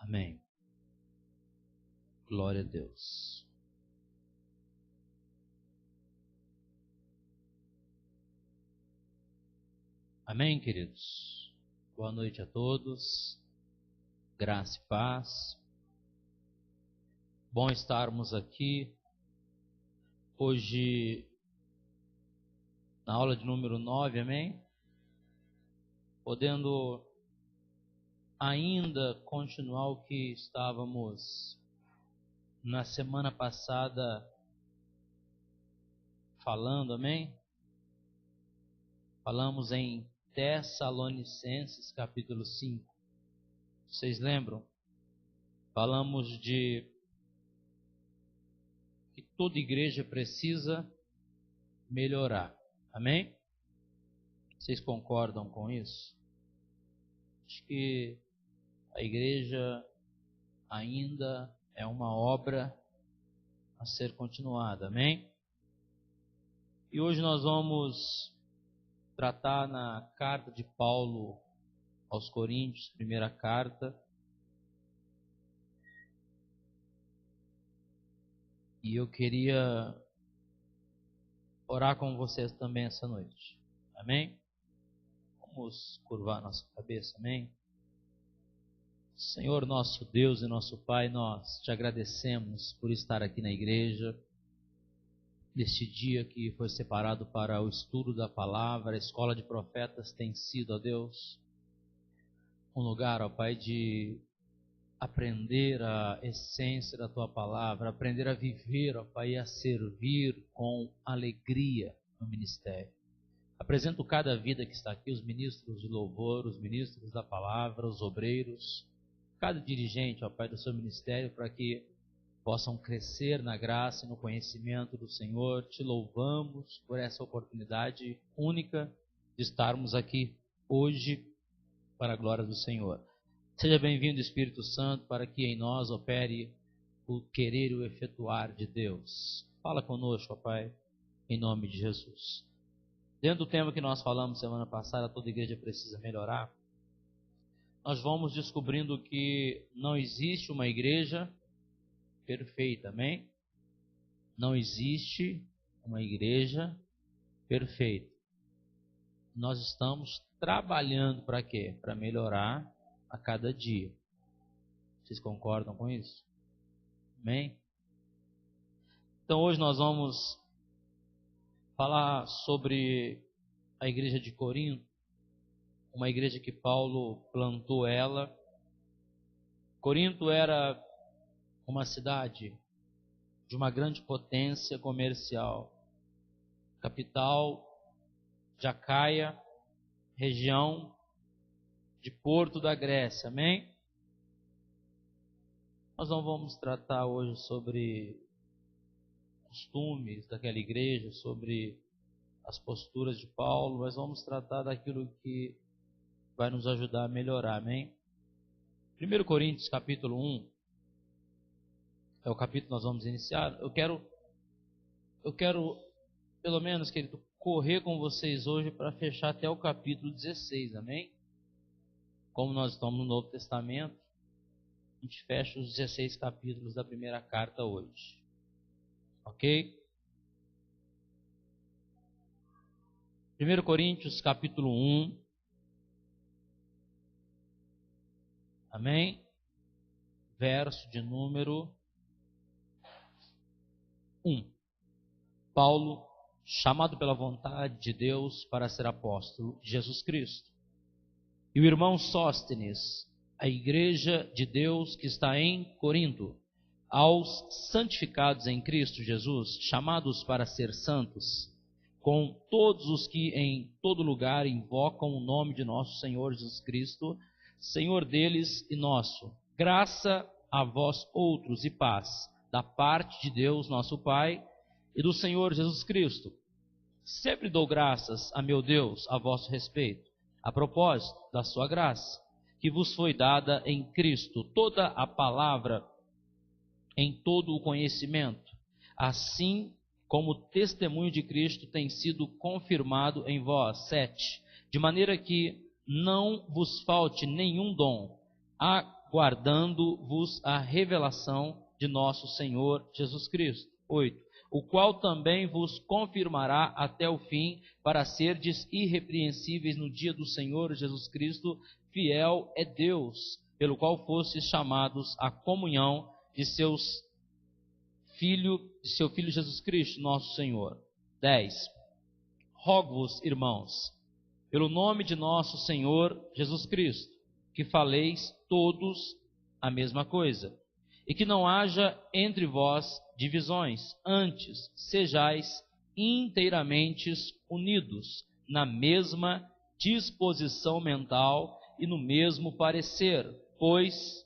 Amém. Glória a Deus. Amém, queridos? Boa noite a todos. Graça e paz. Bom estarmos aqui hoje na aula de número 9, amém? Podendo ainda continuar o que estávamos na semana passada falando, amém? Falamos em Tessalonicenses capítulo 5. Vocês lembram? Falamos de que toda igreja precisa melhorar. Amém? Vocês concordam com isso? Acho que a igreja ainda é uma obra a ser continuada. Amém? E hoje nós vamos tratar na carta de Paulo aos Coríntios, primeira carta. E eu queria orar com vocês também essa noite. Amém? Vamos curvar nossa cabeça, amém? Senhor nosso Deus e nosso Pai, nós te agradecemos por estar aqui na igreja, neste dia que foi separado para o estudo da palavra. A escola de profetas tem sido, ó Deus, um lugar, ó Pai, de aprender a essência da Tua palavra, aprender a viver, ó Pai, e a servir com alegria no ministério. Apresento cada vida que está aqui, os ministros de louvor, os ministros da palavra, os obreiros, cada dirigente, ó Pai, do seu ministério, para que possam crescer na graça e no conhecimento do Senhor. Te louvamos por essa oportunidade única de estarmos aqui hoje para a glória do Senhor. Seja bem-vindo, Espírito Santo, para que em nós opere o querer e o efetuar de Deus. Fala conosco, ó Pai, em nome de Jesus. Dentro do tema que nós falamos semana passada, toda igreja precisa melhorar, nós vamos descobrindo que não existe uma igreja perfeita, amém? Não existe uma igreja perfeita. Nós estamos trabalhando para quê? Para melhorar a cada dia. Vocês concordam com isso? Amém? Então hoje nós vamos falar sobre a igreja de Corinto, uma igreja que Paulo plantou ela. Corinto era uma cidade de uma grande potência comercial, capital de Acaia, região de Porto da Grécia, amém? Nós não vamos tratar hoje sobre costumes daquela igreja, sobre as posturas de Paulo, mas vamos tratar daquilo que vai nos ajudar a melhorar, amém? 1 Coríntios capítulo 1, é o capítulo que nós vamos iniciar. Eu quero, pelo menos, querido, correr com vocês hoje para fechar até o capítulo 16, amém? Como nós estamos no Novo Testamento, a gente fecha os 16 capítulos da primeira carta hoje. Ok? 1 Coríntios capítulo 1. Amém? Verso de número 1. Paulo, chamado pela vontade de Deus para ser apóstolo de Jesus Cristo. E o irmão Sóstenes, a igreja de Deus que está em Corinto, aos santificados em Cristo Jesus, chamados para ser santos, com todos os que em todo lugar invocam o nome de nosso Senhor Jesus Cristo, Senhor deles e nosso. Graça a vós outros e paz, da parte de Deus nosso Pai e do Senhor Jesus Cristo. Sempre dou graças a meu Deus a vosso respeito, a propósito da sua graça, que vos foi dada em Cristo toda a palavra em todo o conhecimento, assim como o testemunho de Cristo tem sido confirmado em vós. 7. De maneira que não vos falte nenhum dom, aguardando-vos a revelação de nosso Senhor Jesus Cristo. 8. O qual também vos confirmará até o fim, para serdes irrepreensíveis no dia do Senhor Jesus Cristo. Fiel é Deus, pelo qual fostes chamados à comunhão de seu Filho Jesus Cristo, nosso Senhor. 10. Rogo-vos, irmãos, pelo nome de nosso Senhor Jesus Cristo, que faleis todos a mesma coisa, e que não haja entre vós divisões, antes sejais inteiramente unidos na mesma disposição mental e no mesmo parecer, pois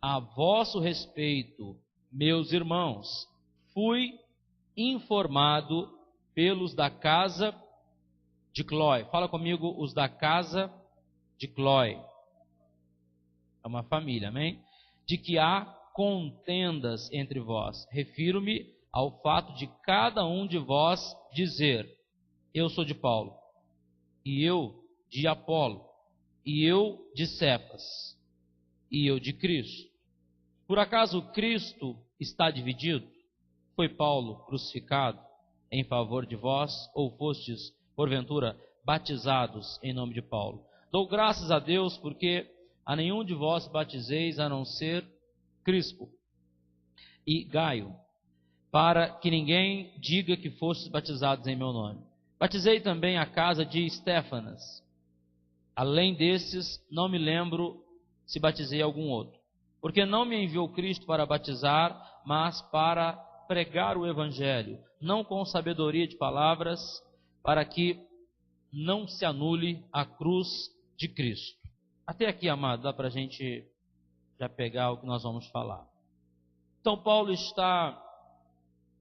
a vosso respeito, meus irmãos, fui informado pelos da casa de Clói. Fala comigo, os da casa de Clói. É uma família, amém? De que há contendas entre vós. Refiro-me ao fato de cada um de vós dizer: eu sou de Paulo, e eu de Apolo, e eu de Cefas, e eu de Cristo. Por acaso Cristo está dividido? Foi Paulo crucificado em favor de vós, ou fostes, porventura, batizados em nome de Paulo? Dou graças a Deus, porque a nenhum de vós batizeis, a não ser Crispo e Gaio, para que ninguém diga que fostes batizados em meu nome. Batizei também a casa de Estéfanas. Além desses, não me lembro se batizei algum outro. Porque não me enviou Cristo para batizar, mas para pregar o Evangelho, não com sabedoria de palavras, para que não se anule a cruz de Cristo. Até aqui, amado, dá para a gente já pegar o que nós vamos falar. Então, Paulo está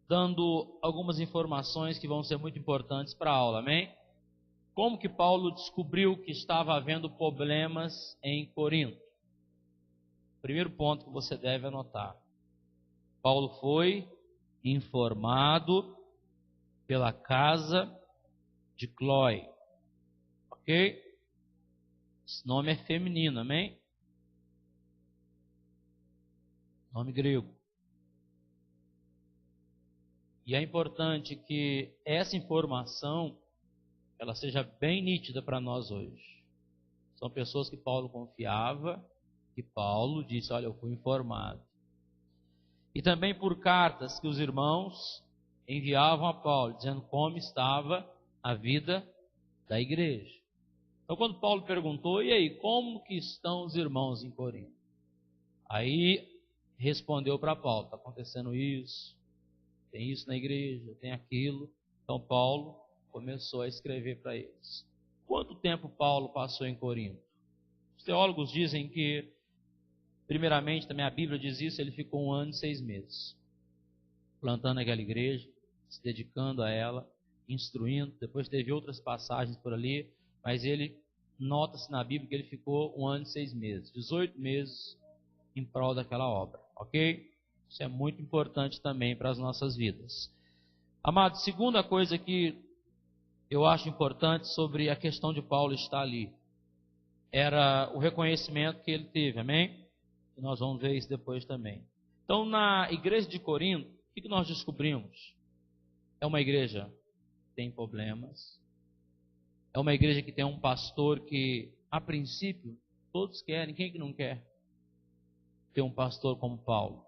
dando algumas informações que vão ser muito importantes para a aula, amém? Como que Paulo descobriu que estava havendo problemas em Corinto? Primeiro ponto que você deve anotar: Paulo foi informado pela casa de Clói, ok? Esse nome é feminino, amém? Nome grego. E é importante que essa informação ela seja bem nítida para nós hoje. São pessoas que Paulo confiava, que Paulo disse: olha, eu fui informado. E também por cartas que os irmãos enviavam a Paulo, dizendo como estava a vida da igreja. Então, quando Paulo perguntou: e aí, como que estão os irmãos em Corinto? Aí respondeu para Paulo: está acontecendo isso, tem isso na igreja, tem aquilo. Então Paulo começou a escrever para eles. Quanto tempo Paulo passou em Corinto? Os teólogos dizem que, primeiramente, também a Bíblia diz isso, ele ficou 1 ano e 6 meses, plantando aquela igreja, se dedicando a ela, instruindo. Depois teve outras passagens por ali, mas ele nota-se na Bíblia que ele ficou 1 ano e 6 meses, 18 meses em prol daquela obra, ok? Isso é muito importante também para as nossas vidas. Amado, segunda coisa que eu acho importante sobre a questão de Paulo estar ali, era o reconhecimento que ele teve, amém? E nós vamos ver isso depois também. Então, na igreja de Corinto, o que nós descobrimos? É uma igreja que tem problemas, é uma igreja que tem um pastor que, a princípio, todos querem. Quem que não quer ter um pastor como Paulo?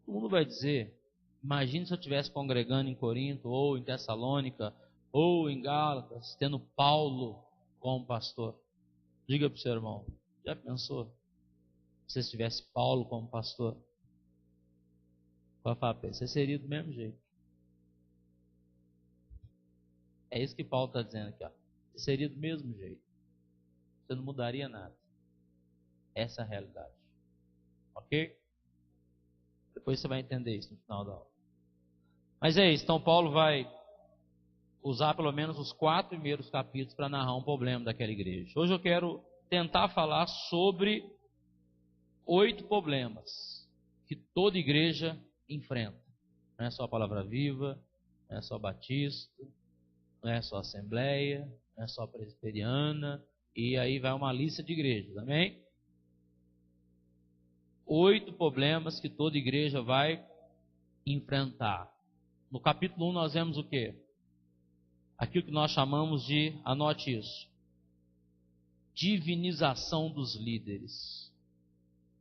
Todo mundo vai dizer: imagine se eu estivesse congregando em Corinto, ou em Tessalônica, ou em Gálatas, tendo Paulo como pastor. Diga para o seu irmão: já pensou se você tivesse Paulo como pastor? Vai falar para ele: você seria do mesmo jeito. É isso que Paulo está dizendo aqui, ó. Você seria do mesmo jeito. Você não mudaria nada. Essa é a realidade. Ok? Depois você vai entender isso no final da aula. Mas é isso. Então Paulo vai usar pelo menos os 4 primeiros capítulos para narrar um problema daquela igreja. Hoje eu quero tentar falar sobre 8 problemas que toda igreja enfrenta. Não é só a Palavra Viva, não é só Batista, não é só Assembleia, não é só a Presbiteriana, e aí vai uma lista de igrejas, amém? 8 problemas que toda igreja enfrenta. Não é só a Palavra Viva, não é só Batista, não é só Assembleia, não é só a Presbiteriana, e aí vai uma lista de igrejas, amém? 8 problemas que toda igreja enfrenta. Não é só a Palavra Viva, não é só a Assembleia, não é só a Presbiteriana, e aí vai uma lista de igrejas, amém? 8 problemas que toda igreja vai enfrentar. No capítulo 1 nós vemos o quê? Aquilo que nós chamamos de, anote isso, divinização dos líderes.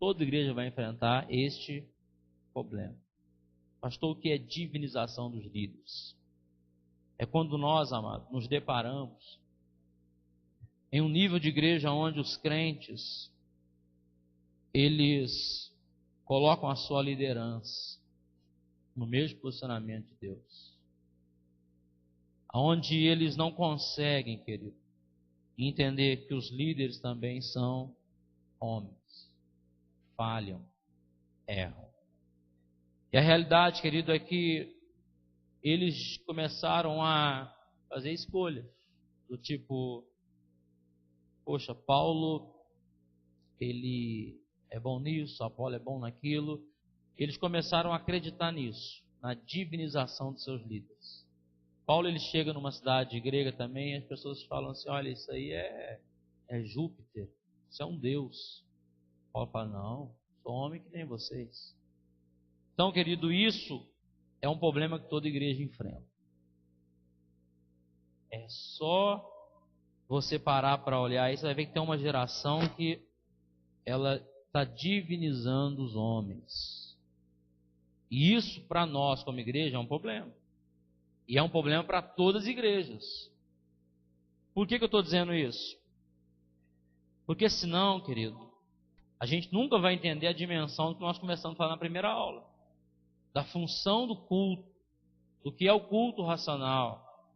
Toda igreja vai enfrentar este problema. Pastor, o que é divinização dos líderes? É quando nós, amados, nos deparamos em um nível de igreja onde os crentes, eles colocam a sua liderança no mesmo posicionamento de Deus. Onde eles não conseguem, querido, entender que os líderes também são homens. Falham, erram. E a realidade, querido, é que eles começaram a fazer escolhas. Do tipo, poxa, Paulo, ele é bom nisso, Apolo é bom naquilo. Eles começaram a acreditar nisso, na divinização dos seus líderes. Paulo, ele chega numa cidade grega também, e as pessoas falam assim, olha, isso aí é Júpiter, isso é um deus. Paulo fala, não, sou homem que nem vocês. Então, querido, isso é um problema que toda igreja enfrenta. É só você parar para olhar isso, vai ver que tem uma geração que ela está divinizando os homens. E isso, para nós, como igreja, é um problema. E é um problema para todas as igrejas. Por que eu estou dizendo isso? Porque senão, querido, a gente nunca vai entender a dimensão que nós começamos a falar na primeira aula. Da função do culto, do que é o culto racional.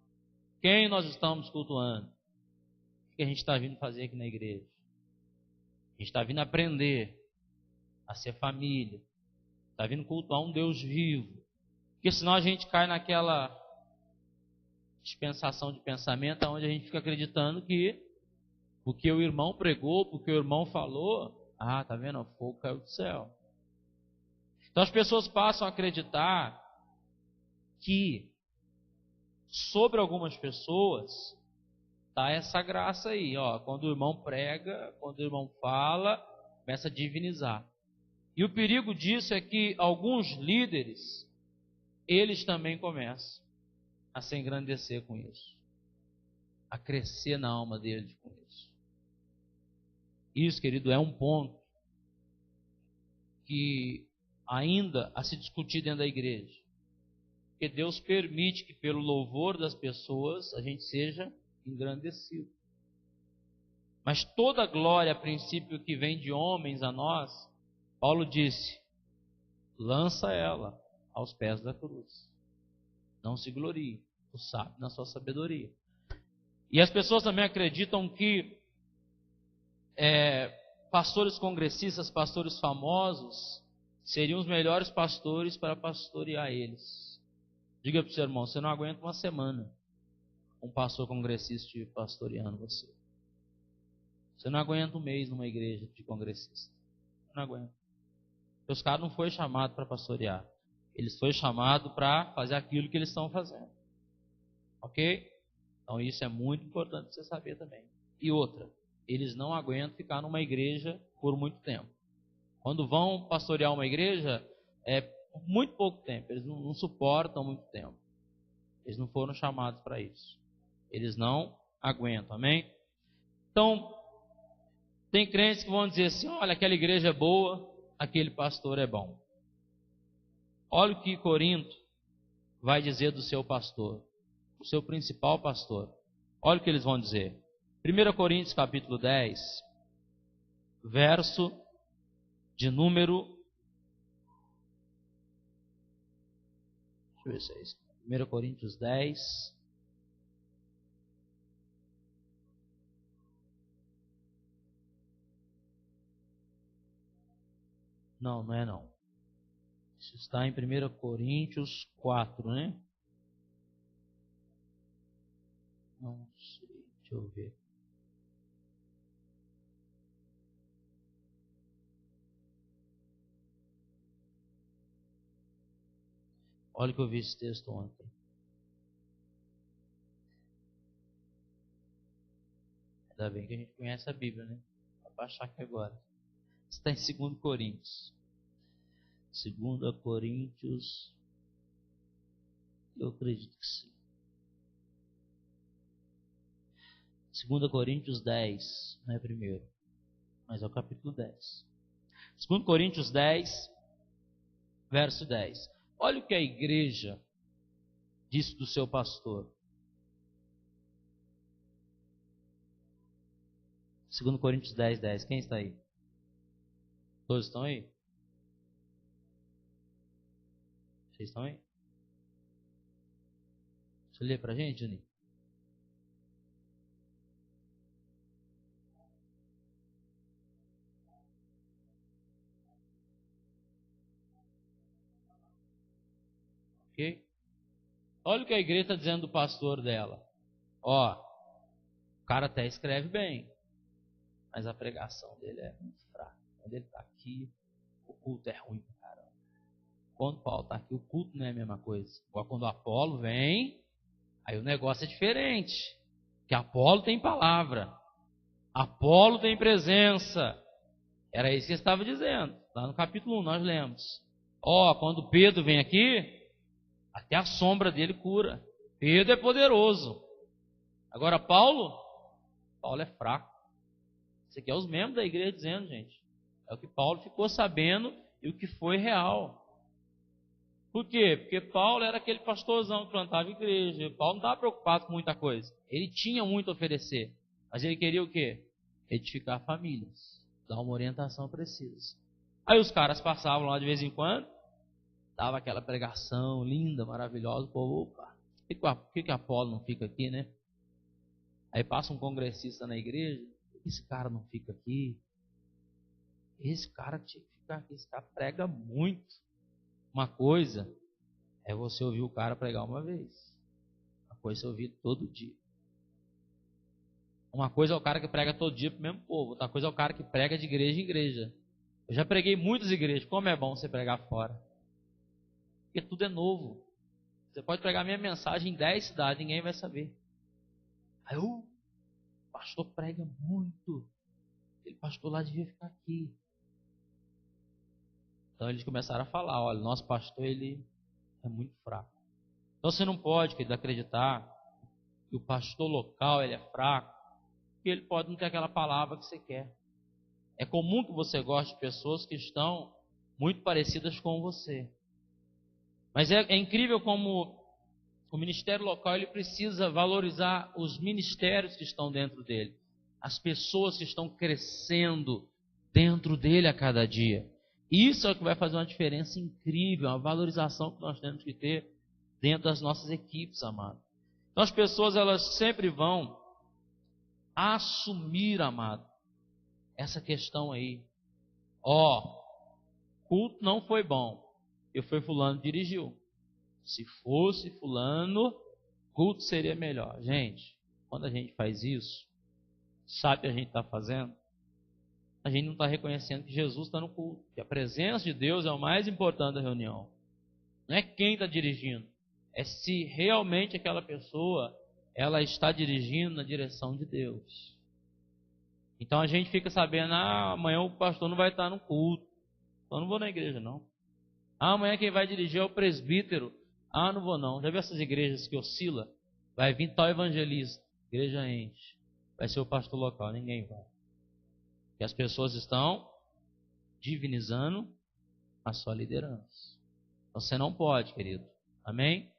Quem nós estamos cultuando? O que a gente está vindo fazer aqui na igreja? A gente está vindo aprender a ser família. Está vindo cultuar um Deus vivo. Porque senão a gente cai naquela dispensação de pensamento onde a gente fica acreditando que porque o irmão pregou, porque o irmão falou, tá vendo? O fogo caiu do céu. Então as pessoas passam a acreditar que sobre algumas pessoas tá essa graça aí, ó. Quando o irmão prega, quando o irmão fala, começa a divinizar. E o perigo disso é que alguns líderes, eles também começam a se engrandecer com isso, a crescer na alma deles com isso. Isso, querido, é um ponto que ainda a se discutir dentro da igreja. Porque Deus permite que pelo louvor das pessoas a gente seja engrandecido. Mas toda glória, a princípio, que vem de homens a nós, Paulo disse, lança ela aos pés da cruz. Não se glorie, tu sabe na sua sabedoria. E as pessoas também acreditam que pastores congressistas, pastores famosos, seriam os melhores pastores para pastorear eles. Diga para o seu irmão, você não aguenta uma semana um pastor congressista te pastoreando você. Você não aguenta um mês numa igreja de congressista. Você não aguenta. Porque os caras não foram chamados para pastorear. Eles foram chamados para fazer aquilo que eles estão fazendo. Ok? Então isso é muito importante você saber também. E outra, eles não aguentam ficar numa igreja por muito tempo. Quando vão pastorear uma igreja, é por muito pouco tempo. Eles não suportam muito tempo. Eles não foram chamados para isso. Eles não aguentam, amém? Então, tem crentes que vão dizer assim, olha, aquela igreja é boa, aquele pastor é bom. Olha o que Corinto vai dizer do seu pastor, o seu principal pastor. Olha o que eles vão dizer. 1 Coríntios capítulo 10, verso de número... Deixa eu ver se é isso. 1 Coríntios 10... Não, não é não. Isso está em 1 Coríntios 4, né? Não sei, deixa eu ver. Olha que eu vi esse texto ontem. Ainda bem que a gente conhece a Bíblia, né? Vou baixar aqui agora. Está em 2 Coríntios. 2 Coríntios, eu acredito que sim. 2 Coríntios 10, não é primeiro, mas é o capítulo 10. 2 Coríntios 10, verso 10. Olha o que a igreja disse do seu pastor. 2 Coríntios 10, 10. Quem está aí? Todos estão aí? Vocês estão aí? Você lê para a gente, Juninho? Ok? Olha o que a igreja está dizendo do pastor dela. Ó, o cara até escreve bem, mas a pregação dele é muito fraca. Quando ele está aqui, o culto é ruim para caramba. Quando Paulo está aqui, o culto não é a mesma coisa. Igual quando o Apolo vem, aí o negócio é diferente. Que Apolo tem palavra, Apolo tem presença. Era isso que ele estava dizendo. Lá no capítulo 1 nós lemos. Ó, quando Pedro vem aqui, até a sombra dele cura. Pedro é poderoso. Agora Paulo é fraco. Isso aqui é os membros da igreja dizendo, gente. É o que Paulo ficou sabendo e o que foi real. Por quê? Porque Paulo era aquele pastorzão que plantava igreja. Paulo não estava preocupado com muita coisa. Ele tinha muito a oferecer. Mas ele queria o quê? Edificar famílias. Dar uma orientação precisa. Aí os caras passavam lá de vez em quando. Dava aquela pregação linda, maravilhosa. O povo, opa, por que Apolo não fica aqui, né? Aí passa um congressista na igreja. Esse cara não fica aqui. Esse cara tinha que ficar aqui. Esse cara prega muito. Uma coisa é você ouvir o cara pregar uma vez. Uma coisa é você ouvir todo dia. Uma coisa é o cara que prega todo dia para o mesmo povo. Outra coisa é o cara que prega de igreja em igreja. Eu já preguei muitas igrejas. Como é bom você pregar fora. Porque tudo é novo. Você pode pregar a minha mensagem em 10 cidades, ninguém vai saber. Aí o pastor prega muito. Aquele pastor lá devia ficar aqui. Então eles começaram a falar, olha, nosso pastor ele é muito fraco. Então você não pode, querido, acreditar que o pastor local ele é fraco, porque ele pode não ter aquela palavra que você quer. É comum que você goste de pessoas que estão muito parecidas com você. Mas é incrível como o ministério local ele precisa valorizar os ministérios que estão dentro dele. As pessoas que estão crescendo dentro dele a cada dia. Isso é o que vai fazer uma diferença incrível, uma valorização que nós temos que ter dentro das nossas equipes, amado. Então as pessoas elas sempre vão assumir, amado, essa questão aí. Culto não foi bom, e foi fulano que dirigiu. Se fosse fulano, culto seria melhor. Gente, quando a gente faz isso, sabe o que a gente está fazendo? A gente não está reconhecendo que Jesus está no culto, que a presença de Deus é o mais importante da reunião. Não é quem está dirigindo, é se realmente aquela pessoa ela está dirigindo na direção de Deus. Então a gente fica sabendo, amanhã o pastor não vai estar no culto, então não vou na igreja não. Amanhã quem vai dirigir é o presbítero. Não vou não. Já viu essas igrejas que oscila? Vai vir tal evangelista, igreja enche. Vai ser o pastor local, ninguém vai. E as pessoas estão divinizando a sua liderança. Você não pode, querido. Amém?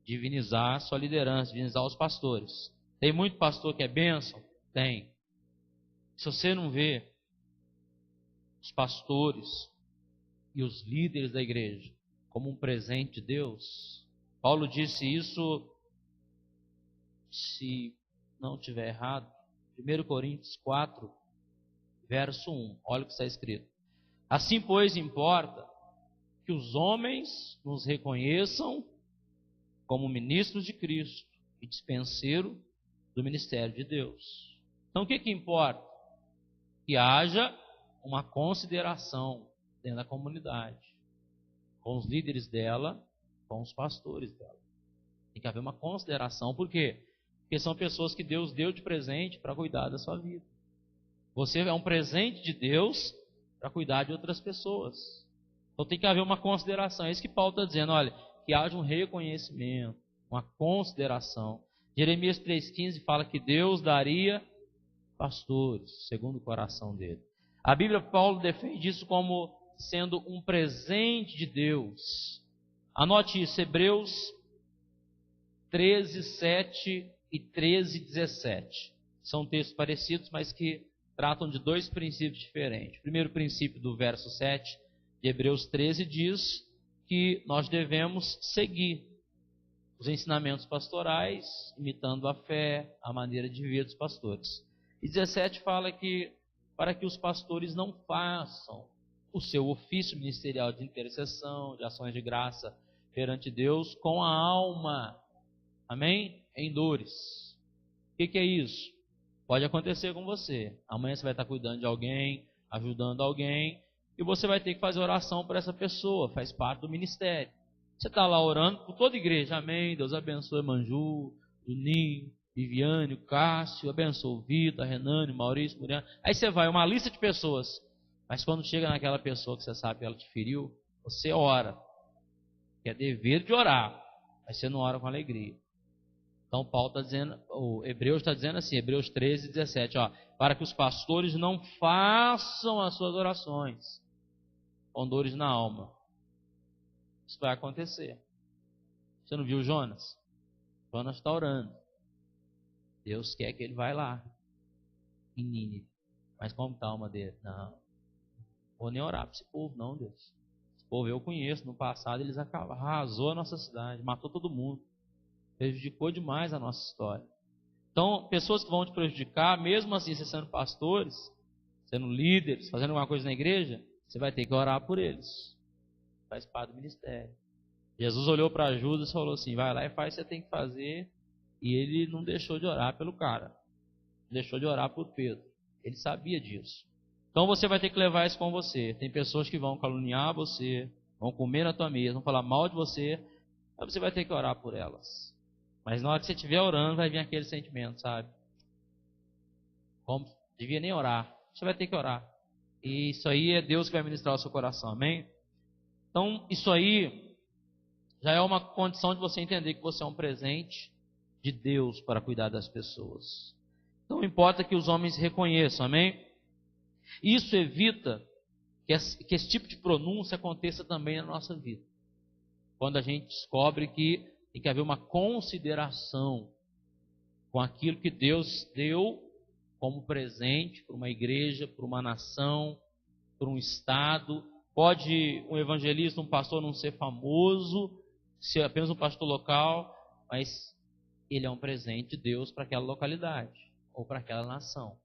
Divinizar a sua liderança, divinizar os pastores. Tem muito pastor que é bênção? Tem. Se você não vê os pastores e os líderes da igreja como um presente de Deus, Paulo disse isso, se não estiver errado, 1 Coríntios 4, verso 1. Olha o que está escrito. Assim, pois, importa que os homens nos reconheçam como ministros de Cristo e dispenseiro do ministério de Deus. Então, o que importa? Que haja uma consideração dentro da comunidade, com os líderes dela, com os pastores dela. Tem que haver uma consideração. Por quê? Porque são pessoas que Deus deu de presente para cuidar da sua vida. Você é um presente de Deus para cuidar de outras pessoas. Então tem que haver uma consideração. É isso que Paulo está dizendo, olha, que haja um reconhecimento, uma consideração. Jeremias 3,15 fala que Deus daria pastores, segundo o coração dele. A Bíblia, Paulo defende isso como sendo um presente de Deus. Anote isso, Hebreus 13, 7 e 13, 17. São textos parecidos, mas que tratam de dois princípios diferentes. O primeiro princípio do verso 7 de Hebreus 13 diz que nós devemos seguir os ensinamentos pastorais, imitando a fé, a maneira de viver dos pastores. E 17 fala que para que os pastores não façam o seu ofício ministerial de intercessão, de ações de graça perante Deus com a alma, amém? Em dores. O que é isso? Pode acontecer com você. Amanhã você vai estar cuidando de alguém, ajudando alguém, e você vai ter que fazer oração por essa pessoa, faz parte do ministério. Você está lá orando por toda a igreja, amém? Deus abençoe Manju, Juninho, Viviane, o Cássio, abençoe o Vitor, a Renane, o Maurício, o Muriano. Aí você vai, uma lista de pessoas, mas quando chega naquela pessoa que você sabe que ela te feriu, você ora, que é dever de orar, mas você não ora com alegria. Então Paulo está dizendo, o Hebreus está dizendo assim, Hebreus 13, 17, ó, para que os pastores não façam as suas orações com dores na alma. Isso vai acontecer. Você não viu Jonas? Jonas está orando. Deus quer que ele vá lá, em Nínive. Mas como está a alma dele? Não, vou nem orar para esse povo, não, Deus. Esse povo eu conheço, no passado eles arrasou a nossa cidade, matou todo mundo. Prejudicou demais a nossa história. Então, pessoas que vão te prejudicar, mesmo assim, você sendo pastores, sendo líderes, fazendo alguma coisa na igreja, você vai ter que orar por eles. Faz parte do ministério. Jesus olhou para Judas e falou assim, vai lá e faz o que você tem que fazer. E ele não deixou de orar pelo cara. Deixou de orar por Pedro. Ele sabia disso. Então você vai ter que levar isso com você. Tem pessoas que vão caluniar você, vão comer na tua mesa, vão falar mal de você. Aí você vai ter que orar por elas. Mas na hora que você estiver orando, vai vir aquele sentimento, sabe? Como devia nem orar. Você vai ter que orar. E isso aí é Deus que vai ministrar o seu coração, amém? Então, isso aí já é uma condição de você entender que você é um presente de Deus para cuidar das pessoas. Então, importa que os homens reconheçam, amém? Isso evita que esse tipo de pronúncia aconteça também na nossa vida. Quando a gente descobre que tem que haver uma consideração com aquilo que Deus deu como presente para uma igreja, para uma nação, para um estado. Pode um evangelista, um pastor não ser famoso, ser apenas um pastor local, mas ele é um presente de Deus para aquela localidade ou para aquela nação.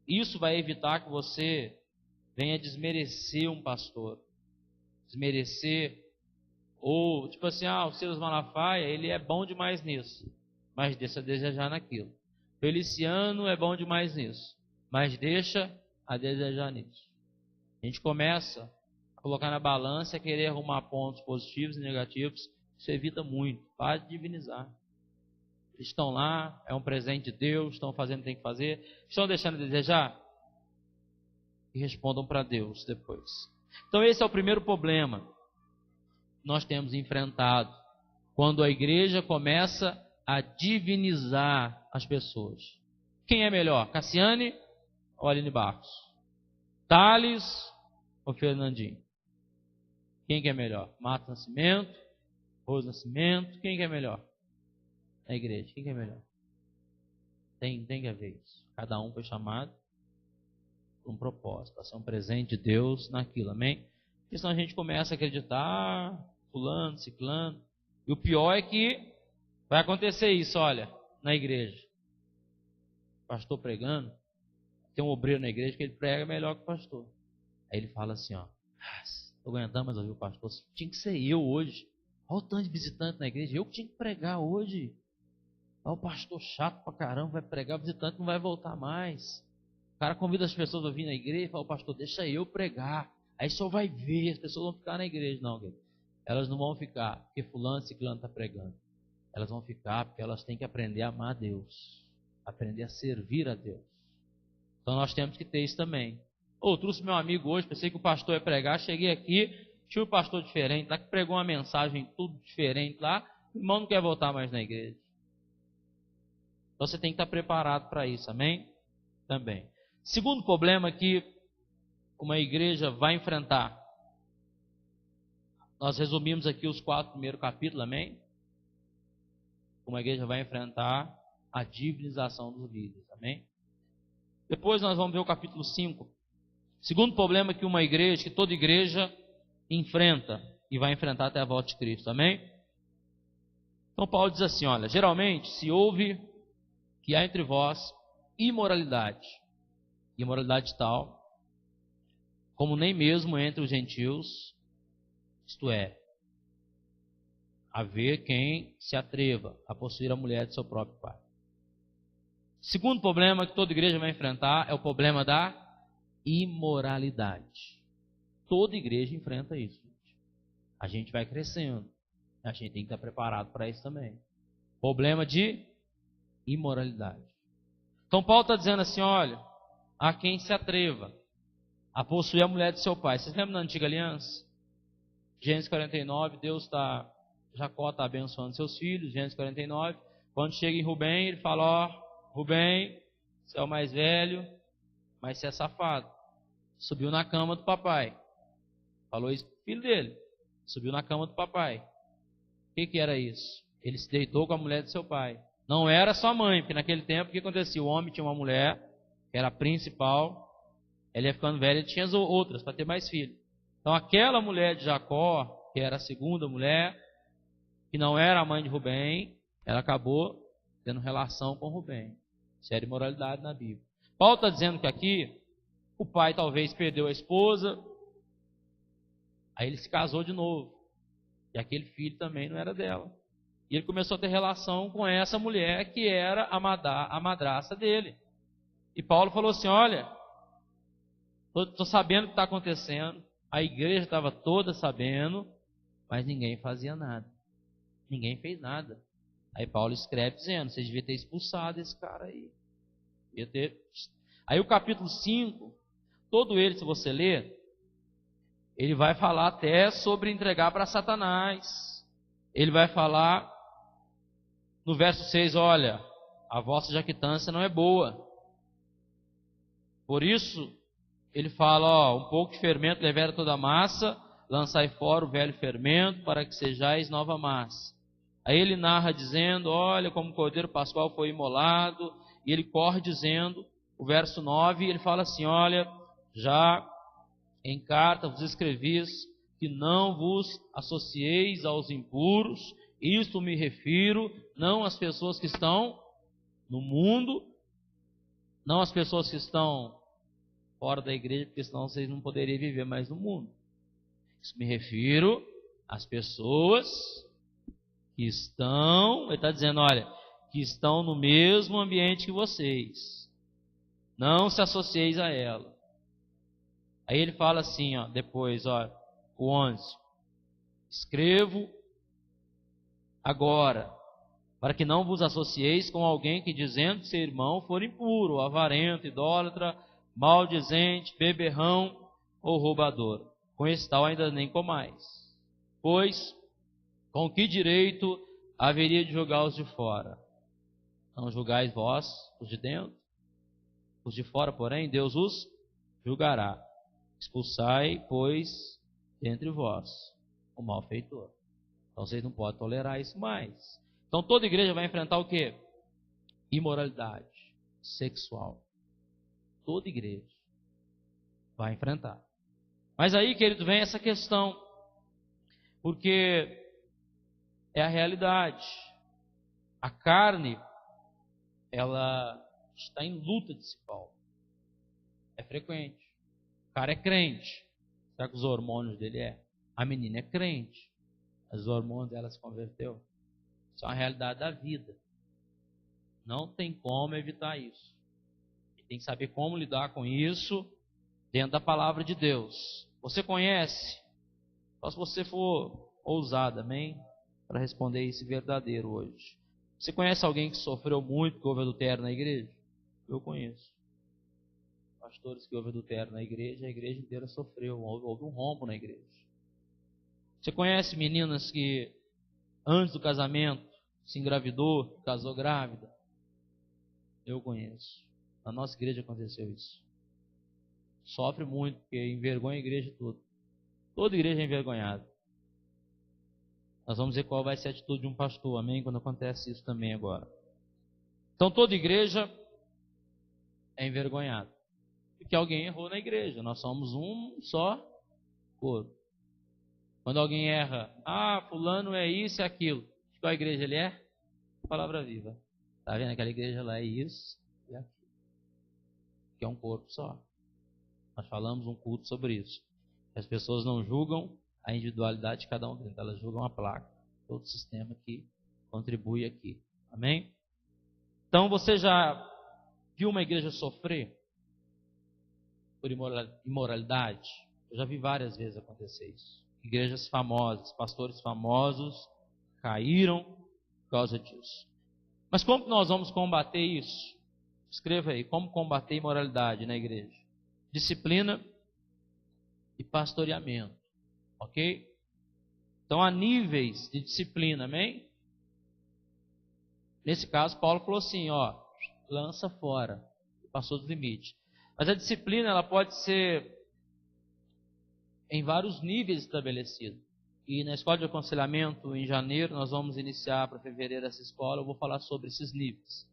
Isso vai evitar que você venha desmerecer um pastor, desmerecer. Ou, tipo assim, o Silas Malafaia, ele é bom demais nisso, mas deixa a desejar naquilo. Feliciano é bom demais nisso, mas deixa a desejar nisso. A gente começa a colocar na balança, a querer arrumar pontos positivos e negativos, isso evita muito. Para de divinizar. Eles estão lá, é um presente de Deus, estão fazendo o que tem que fazer, estão deixando a desejar? E respondam para Deus depois. Então esse é o primeiro problema nós temos enfrentado quando a igreja começa a divinizar as pessoas. Quem é melhor, Cassiane ou Aline Barros? Thales ou Fernandinho? Quem que é melhor? Mato Nascimento, Rose Nascimento, quem que é melhor? Na igreja, quem que é melhor? Tem que haver isso. Cada um foi chamado por um propósito, para ser um presente de Deus naquilo, amém? Porque senão a gente começa a acreditar, fulano, ciclano. E o pior é que vai acontecer isso, olha, na igreja. O pastor pregando, tem um obreiro na igreja que ele prega melhor que o pastor. Aí ele fala assim, estou aguentando mais ouvir o pastor, tinha que ser eu hoje. Olha o tanto de visitante na igreja, eu que tinha que pregar hoje. Olha o pastor chato pra caramba, vai pregar, o visitante não vai voltar mais. O cara convida as pessoas a vir na igreja e fala, pastor, deixa eu pregar. Aí só vai ver, as pessoas vão ficar na igreja. Não, querido. Elas não vão ficar porque fulano e ciclano está pregando. Elas vão ficar porque elas têm que aprender a amar a Deus. Aprender a servir a Deus. Então nós temos que ter isso também. Trouxe meu amigo hoje, pensei que o pastor ia pregar, cheguei aqui, Tinha um pastor diferente lá que pregou uma mensagem tudo diferente lá. O irmão não quer voltar mais na igreja. Então você tem que estar preparado para isso, amém? Também. Segundo problema que uma igreja vai enfrentar. Nós resumimos aqui os 4 primeiros capítulos, amém? Uma igreja vai enfrentar a divinização dos líderes, amém? Depois nós vamos ver o capítulo 5. Segundo problema que uma igreja, que toda igreja enfrenta e vai enfrentar até a volta de Cristo, amém? Então Paulo diz assim, olha, geralmente se ouve que há entre vós imoralidade tal, como nem mesmo entre os gentios, isto é, haver quem se atreva a possuir a mulher de seu próprio pai. Segundo problema que toda igreja vai enfrentar é o problema da imoralidade. Toda igreja enfrenta isso. A gente vai crescendo. A gente tem que estar preparado para isso também. Problema de imoralidade. Então Paulo está dizendo assim, olha, há quem se atreva a possuir a mulher de seu pai. Vocês lembram da antiga aliança? Gênesis 49, Jacó está abençoando seus filhos, Gênesis 49. Quando chega em Rubem, ele fala, ó, Rubem, você é o mais velho, mas você é safado. Subiu na cama do papai. Falou isso pro filho dele. Subiu na cama do papai. O que era isso? Ele se deitou com a mulher de seu pai. Não era sua mãe, porque naquele tempo o que acontecia? O homem tinha uma mulher, que era a principal. Ele ia ficando velho, ele tinha as outras para ter mais filhos. Então aquela mulher de Jacó, que era a segunda mulher, que não era a mãe de Rubem, ela acabou tendo relação com Rubem. Isso era imoralidade na Bíblia. Paulo está dizendo que aqui o pai talvez perdeu a esposa, aí ele se casou de novo. E aquele filho também não era dela. E ele começou a ter relação com essa mulher que era a madrasta dele. E Paulo falou assim, olha, estou sabendo o que está acontecendo. A igreja estava toda sabendo, mas ninguém fazia nada. Ninguém fez nada. Aí Paulo escreve dizendo, você devia ter expulsado esse cara aí. Devia ter... Aí o capítulo 5, todo ele, se você ler, ele vai falar até sobre entregar para Satanás. Ele vai falar no verso 6, olha, a vossa jactância não é boa. Por isso, ele fala, ó, um pouco de fermento levera toda a massa, lançai fora o velho fermento, para que sejais nova massa. Aí ele narra dizendo, olha, como o cordeiro pascual foi imolado, e ele corre dizendo, o verso 9, ele fala assim, olha, já em carta vos escrevis que não vos associeis aos impuros, isto me refiro, não às pessoas que estão no mundo, não às pessoas que estão fora da igreja, porque senão vocês não poderiam viver mais no mundo. Isso me refiro às pessoas que estão, ele está dizendo, olha, que estão no mesmo ambiente que vocês. Não se associeis a ela. Aí ele fala assim, ó, depois, ó, o 11. Escrevo agora, para que não vos associeis com alguém que dizendo ser irmão for impuro, avarento, idólatra, maldizente, beberrão ou roubador. Com esse tal ainda nem comais. Pois, com que direito haveria de julgar os de fora? Não julgais vós os de dentro? Os de fora, porém, Deus os julgará. Expulsai, pois, dentre vós o malfeitor. Então vocês não podem tolerar isso mais. Então toda igreja vai enfrentar o quê? Imoralidade sexual. Toda igreja vai enfrentar. Mas aí, querido, vem essa questão. Porque é a realidade. A carne, ela está em luta de Paulo. É frequente. O cara é crente. Será que os hormônios dele é? A menina é crente. Os hormônios dela se converteu. Isso é uma realidade da vida. Não tem como evitar isso. E tem que saber como lidar com isso dentro da palavra de Deus. Você conhece? Só se você for ousado, amém? Para responder esse verdadeiro hoje. Você conhece alguém que sofreu muito que houve adultério na igreja? Eu conheço. Pastores que houve adultério na igreja, a igreja inteira sofreu. Houve um rombo na igreja. Você conhece meninas que antes do casamento se engravidou, casou grávida? Eu conheço. Na nossa igreja aconteceu isso. Sofre muito, porque envergonha a igreja toda. Toda igreja é envergonhada. Nós vamos ver qual vai ser a atitude de um pastor, amém? Quando acontece isso também agora. Então toda igreja é envergonhada. Porque alguém errou na igreja. Nós somos um só corpo. Quando alguém erra, fulano é isso e aquilo. De qual igreja ele é? Palavra Viva. Está vendo? Aquela igreja lá é isso e aquilo. Que é um corpo só. Nós falamos um culto sobre isso. As pessoas não julgam a individualidade de cada um deles, elas julgam a placa, todo o sistema que contribui aqui. Amém? Então você já viu uma igreja sofrer por imoralidade? Eu já vi várias vezes acontecer isso. Igrejas famosas, pastores famosos caíram por causa disso. Mas como que nós vamos combater isso? Escreva aí, como combater imoralidade na igreja? Disciplina e pastoreamento, ok? Então há níveis de disciplina, amém? Nesse caso, Paulo falou assim, lança fora, passou do limite. Mas a disciplina, ela pode ser em vários níveis estabelecidos. E na escola de aconselhamento, em janeiro, nós vamos iniciar para fevereiro essa escola, eu vou falar sobre esses níveis.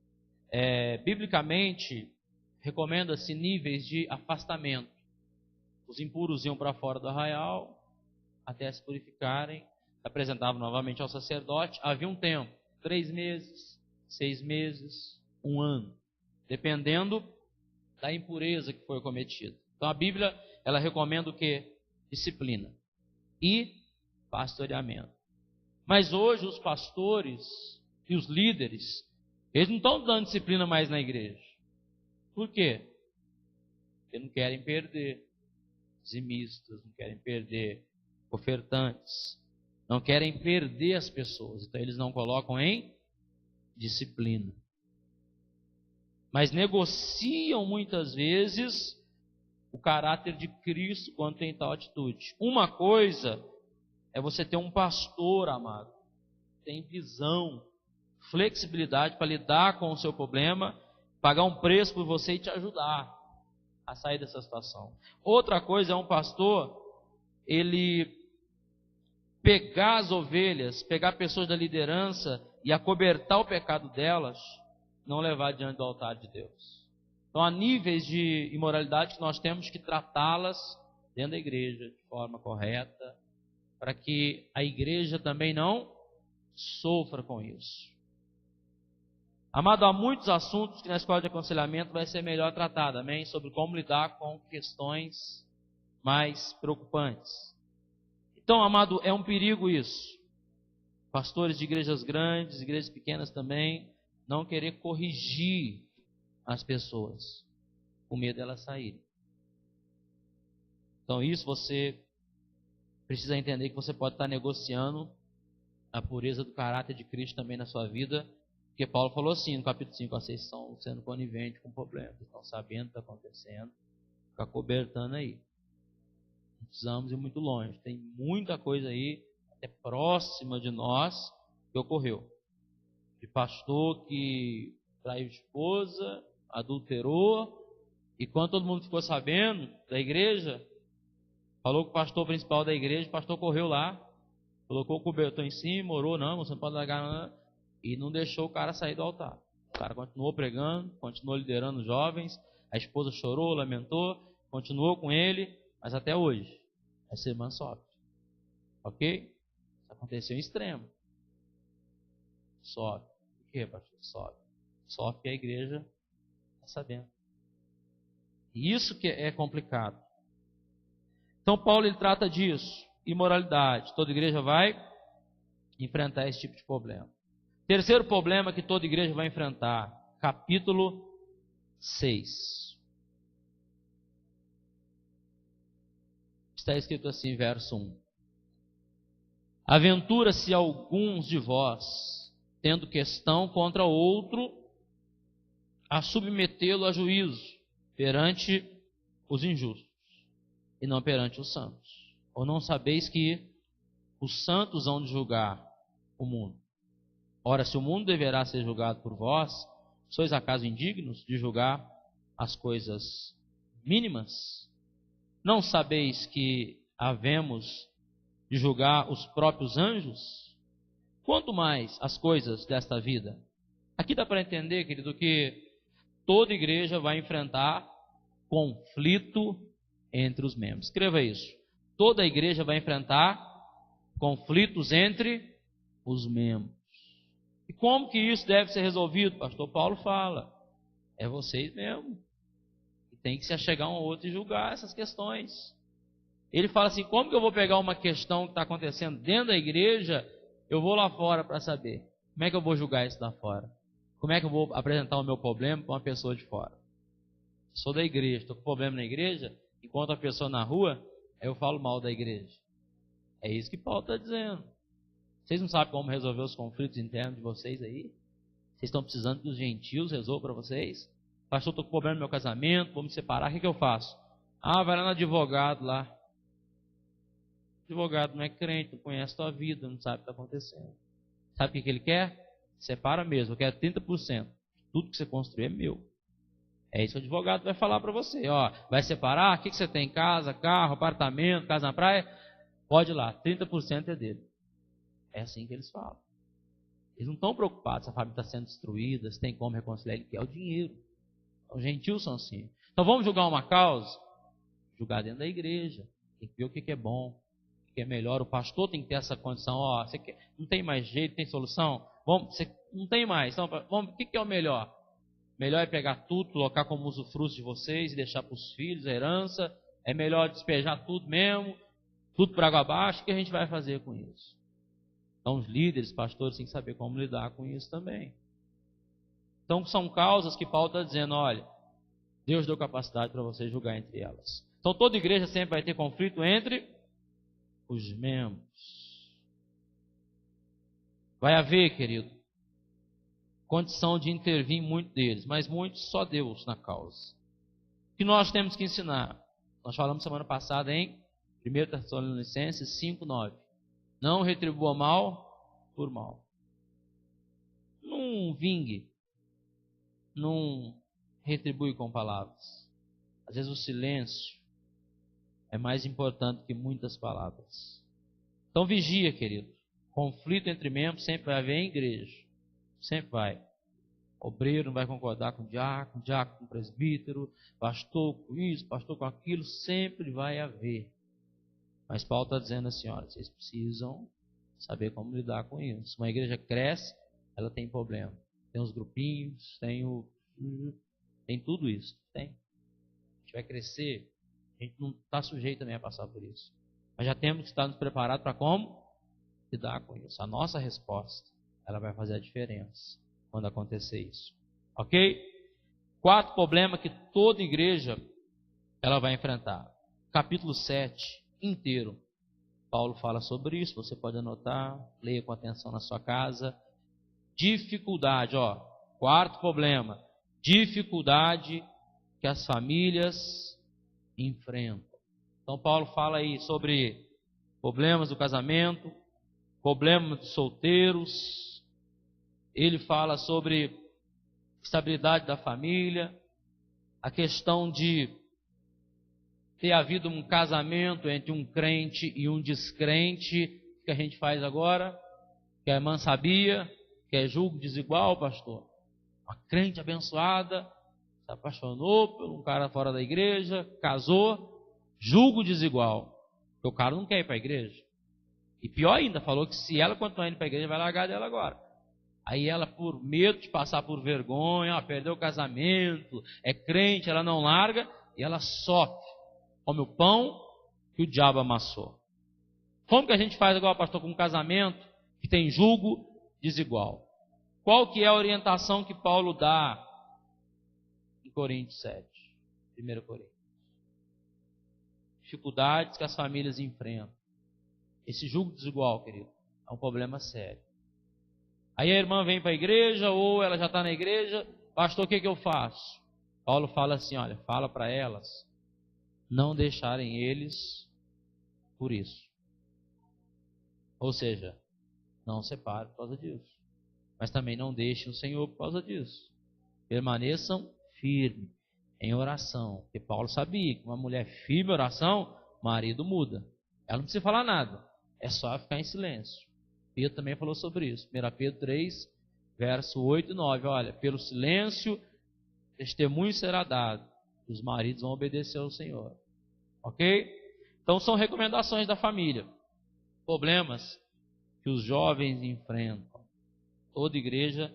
Biblicamente, recomenda-se níveis de afastamento. Os impuros iam para fora do arraial, até se purificarem, apresentavam novamente ao sacerdote. Havia um tempo, 3 meses, 6 meses, 1 ano, dependendo da impureza que foi cometida. Então a Bíblia, ela recomenda o quê? Disciplina e pastoreamento. Mas hoje os pastores e os líderes, eles não estão dando disciplina mais na igreja. Por quê? Porque não querem perder dizimistas, não querem perder ofertantes, não querem perder as pessoas. Então eles não colocam em disciplina. Mas negociam muitas vezes o caráter de Cristo quando tem tal atitude. Uma coisa é você ter um pastor, amado, tem visão, flexibilidade para lidar com o seu problema, pagar um preço por você e te ajudar a sair dessa situação. Outra coisa é um pastor, ele pegar as ovelhas, pegar pessoas da liderança e acobertar o pecado delas, não levar diante do altar de Deus. Então há níveis de imoralidade que nós temos que tratá-las dentro da igreja de forma correta, para que a igreja também não sofra com isso. Amado, há muitos assuntos que na escola de aconselhamento vai ser melhor tratado, amém? Sobre como lidar com questões mais preocupantes. Então, amado, é um perigo isso. Pastores de igrejas grandes, igrejas pequenas também, não querer corrigir as pessoas, com medo delas saírem. Então isso você precisa entender que você pode estar negociando a pureza do caráter de Cristo também na sua vida, porque Paulo falou assim no capítulo 5, vocês estão sendo coniventes com o problema, estão sabendo o que está acontecendo, fica cobertando aí. Não precisamos ir muito longe, tem muita coisa aí, até próxima de nós, que ocorreu. De pastor que traiu esposa, adulterou, e quando todo mundo ficou sabendo da igreja, falou com o pastor principal da igreja, o pastor correu lá, colocou o cobertor em cima, orou, não, você não pode largar nada, e não deixou o cara sair do altar. O cara continuou pregando, continuou liderando os jovens, a esposa chorou, lamentou, continuou com ele, mas até hoje, essa irmã sofre. Ok? Isso aconteceu em extremo. Sofre. Por quê, pastor? Sofre. Sofre que a igreja está sabendo. E isso que é complicado. Então Paulo ele trata disso. Imoralidade. Toda igreja vai enfrentar esse tipo de problema. Terceiro problema que toda igreja vai enfrentar. Capítulo 6. Está escrito assim, verso 1. Aventura-se alguns de vós, tendo questão contra outro, a submetê-lo a juízo perante os injustos e não perante os santos. Ou não sabeis que os santos hão de julgar o mundo. Ora, se o mundo deverá ser julgado por vós, sois acaso indignos de julgar as coisas mínimas? Não sabeis que havemos de julgar os próprios anjos? Quanto mais as coisas desta vida? Aqui dá para entender, querido, que toda igreja vai enfrentar conflito entre os membros. Escreva isso. Toda igreja vai enfrentar conflitos entre os membros. E como que isso deve ser resolvido? Pastor Paulo fala. É vocês mesmo. E tem que se achegar um ao outro e julgar essas questões. Ele fala assim, como que eu vou pegar uma questão que está acontecendo dentro da igreja, eu vou lá fora para saber. Como é que eu vou julgar isso lá fora? Como é que eu vou apresentar o meu problema para uma pessoa de fora? Sou da igreja, estou com problema na igreja, enquanto a pessoa na rua, aí eu falo mal da igreja. É isso que Paulo está dizendo. Vocês não sabem como resolver os conflitos internos de vocês aí? Vocês estão precisando que os gentios resolvam para vocês? Pastor, estou com problema no meu casamento, vou me separar, o que eu faço? Ah, vai lá no advogado lá. O advogado não é crente, não conhece a tua vida, não sabe o que está acontecendo. Sabe o que ele quer? Separa mesmo, eu quero 30%. Tudo que você construir é meu. É isso que o advogado vai falar para você. Ó, vai separar? O que você tem? Casa, carro, apartamento, casa na praia? Pode ir lá, 30% é dele. É assim que eles falam. Eles não estão preocupados se a família está sendo destruída, se tem como reconciliar. Ele quer o dinheiro. Os gentios são assim. Então vamos julgar uma causa? Julgar dentro da igreja. Tem que ver o que é bom, o que é melhor. O pastor tem que ter essa condição. Ó, você quer, não tem mais jeito, tem solução? Vamos, você, não tem mais. Então, vamos, o que é o melhor? Melhor é pegar tudo, colocar como usufruto de vocês e deixar para os filhos a herança. É melhor despejar tudo mesmo, tudo por água abaixo. O que a gente vai fazer com isso? Então os líderes, pastores, têm que saber como lidar com isso também. Então são causas que Paulo está dizendo, olha, Deus deu capacidade para você julgar entre elas. Então toda igreja sempre vai ter conflito entre os membros. Vai haver, querido, condição de intervir muito deles, mas muitos só Deus na causa. O que nós temos que ensinar? Nós falamos semana passada em 1 Tessalonicenses 5:9. Não retribua mal por mal. Não vingue. Não retribui com palavras. Às vezes o silêncio é mais importante que muitas palavras. Então vigia, querido. Conflito entre membros sempre vai haver em igreja. Sempre vai. Obreiro não vai concordar com diácono com presbítero, pastor com isso, pastor com aquilo. Sempre vai haver. Mas Paulo está dizendo assim, olha, vocês precisam saber como lidar com isso. Uma igreja cresce, ela tem problema. Tem os grupinhos, tem tudo isso. Tem. A gente vai crescer, a gente não está sujeito também a passar por isso. Mas já temos que estar nos preparados para como lidar com isso. A nossa resposta, ela vai fazer a diferença quando acontecer isso. Ok? 4 problemas que toda igreja ela vai enfrentar. Capítulo 7 inteiro. Paulo fala sobre isso, você pode anotar, leia com atenção na sua casa. Dificuldade, ó, 4º problema, dificuldade que as famílias enfrentam. Então Paulo fala aí sobre problemas do casamento, problemas dos solteiros, ele fala sobre estabilidade da família, a questão de ter havido um casamento entre um crente e um descrente, que a gente faz agora, que a irmã sabia, que é julgo desigual, pastor. Uma crente abençoada, se apaixonou por um cara fora da igreja, casou, julgo desigual. Porque o cara não quer ir para a igreja. E pior ainda, falou que se ela continuar indo para a igreja, vai largar dela agora. Aí ela, por medo de passar por vergonha, perdeu o casamento, é crente, ela não larga, e ela sofre. Come o pão que o diabo amassou. Como que a gente faz agora, pastor, com um casamento que tem julgo desigual? Qual que é a orientação que Paulo dá em Coríntios 7? 1 Coríntios. Dificuldades que as famílias enfrentam. Esse julgo desigual, querido, é um problema sério. Aí a irmã vem para a igreja, ou ela já está na igreja, pastor, o que eu faço? Paulo fala assim, olha, fala para elas não deixarem eles por isso. Ou seja, não separe por causa disso. Mas também não deixem o Senhor por causa disso. Permaneçam firmes em oração. Porque Paulo sabia que uma mulher firme em oração, o marido muda. Ela não precisa falar nada. É só ficar em silêncio. Pedro também falou sobre isso. 1 Pedro 3, verso 8 e 9. Olha, pelo silêncio, testemunho será dado. Os maridos vão obedecer ao Senhor. Ok? Então são recomendações da família. Problemas que os jovens enfrentam. Toda igreja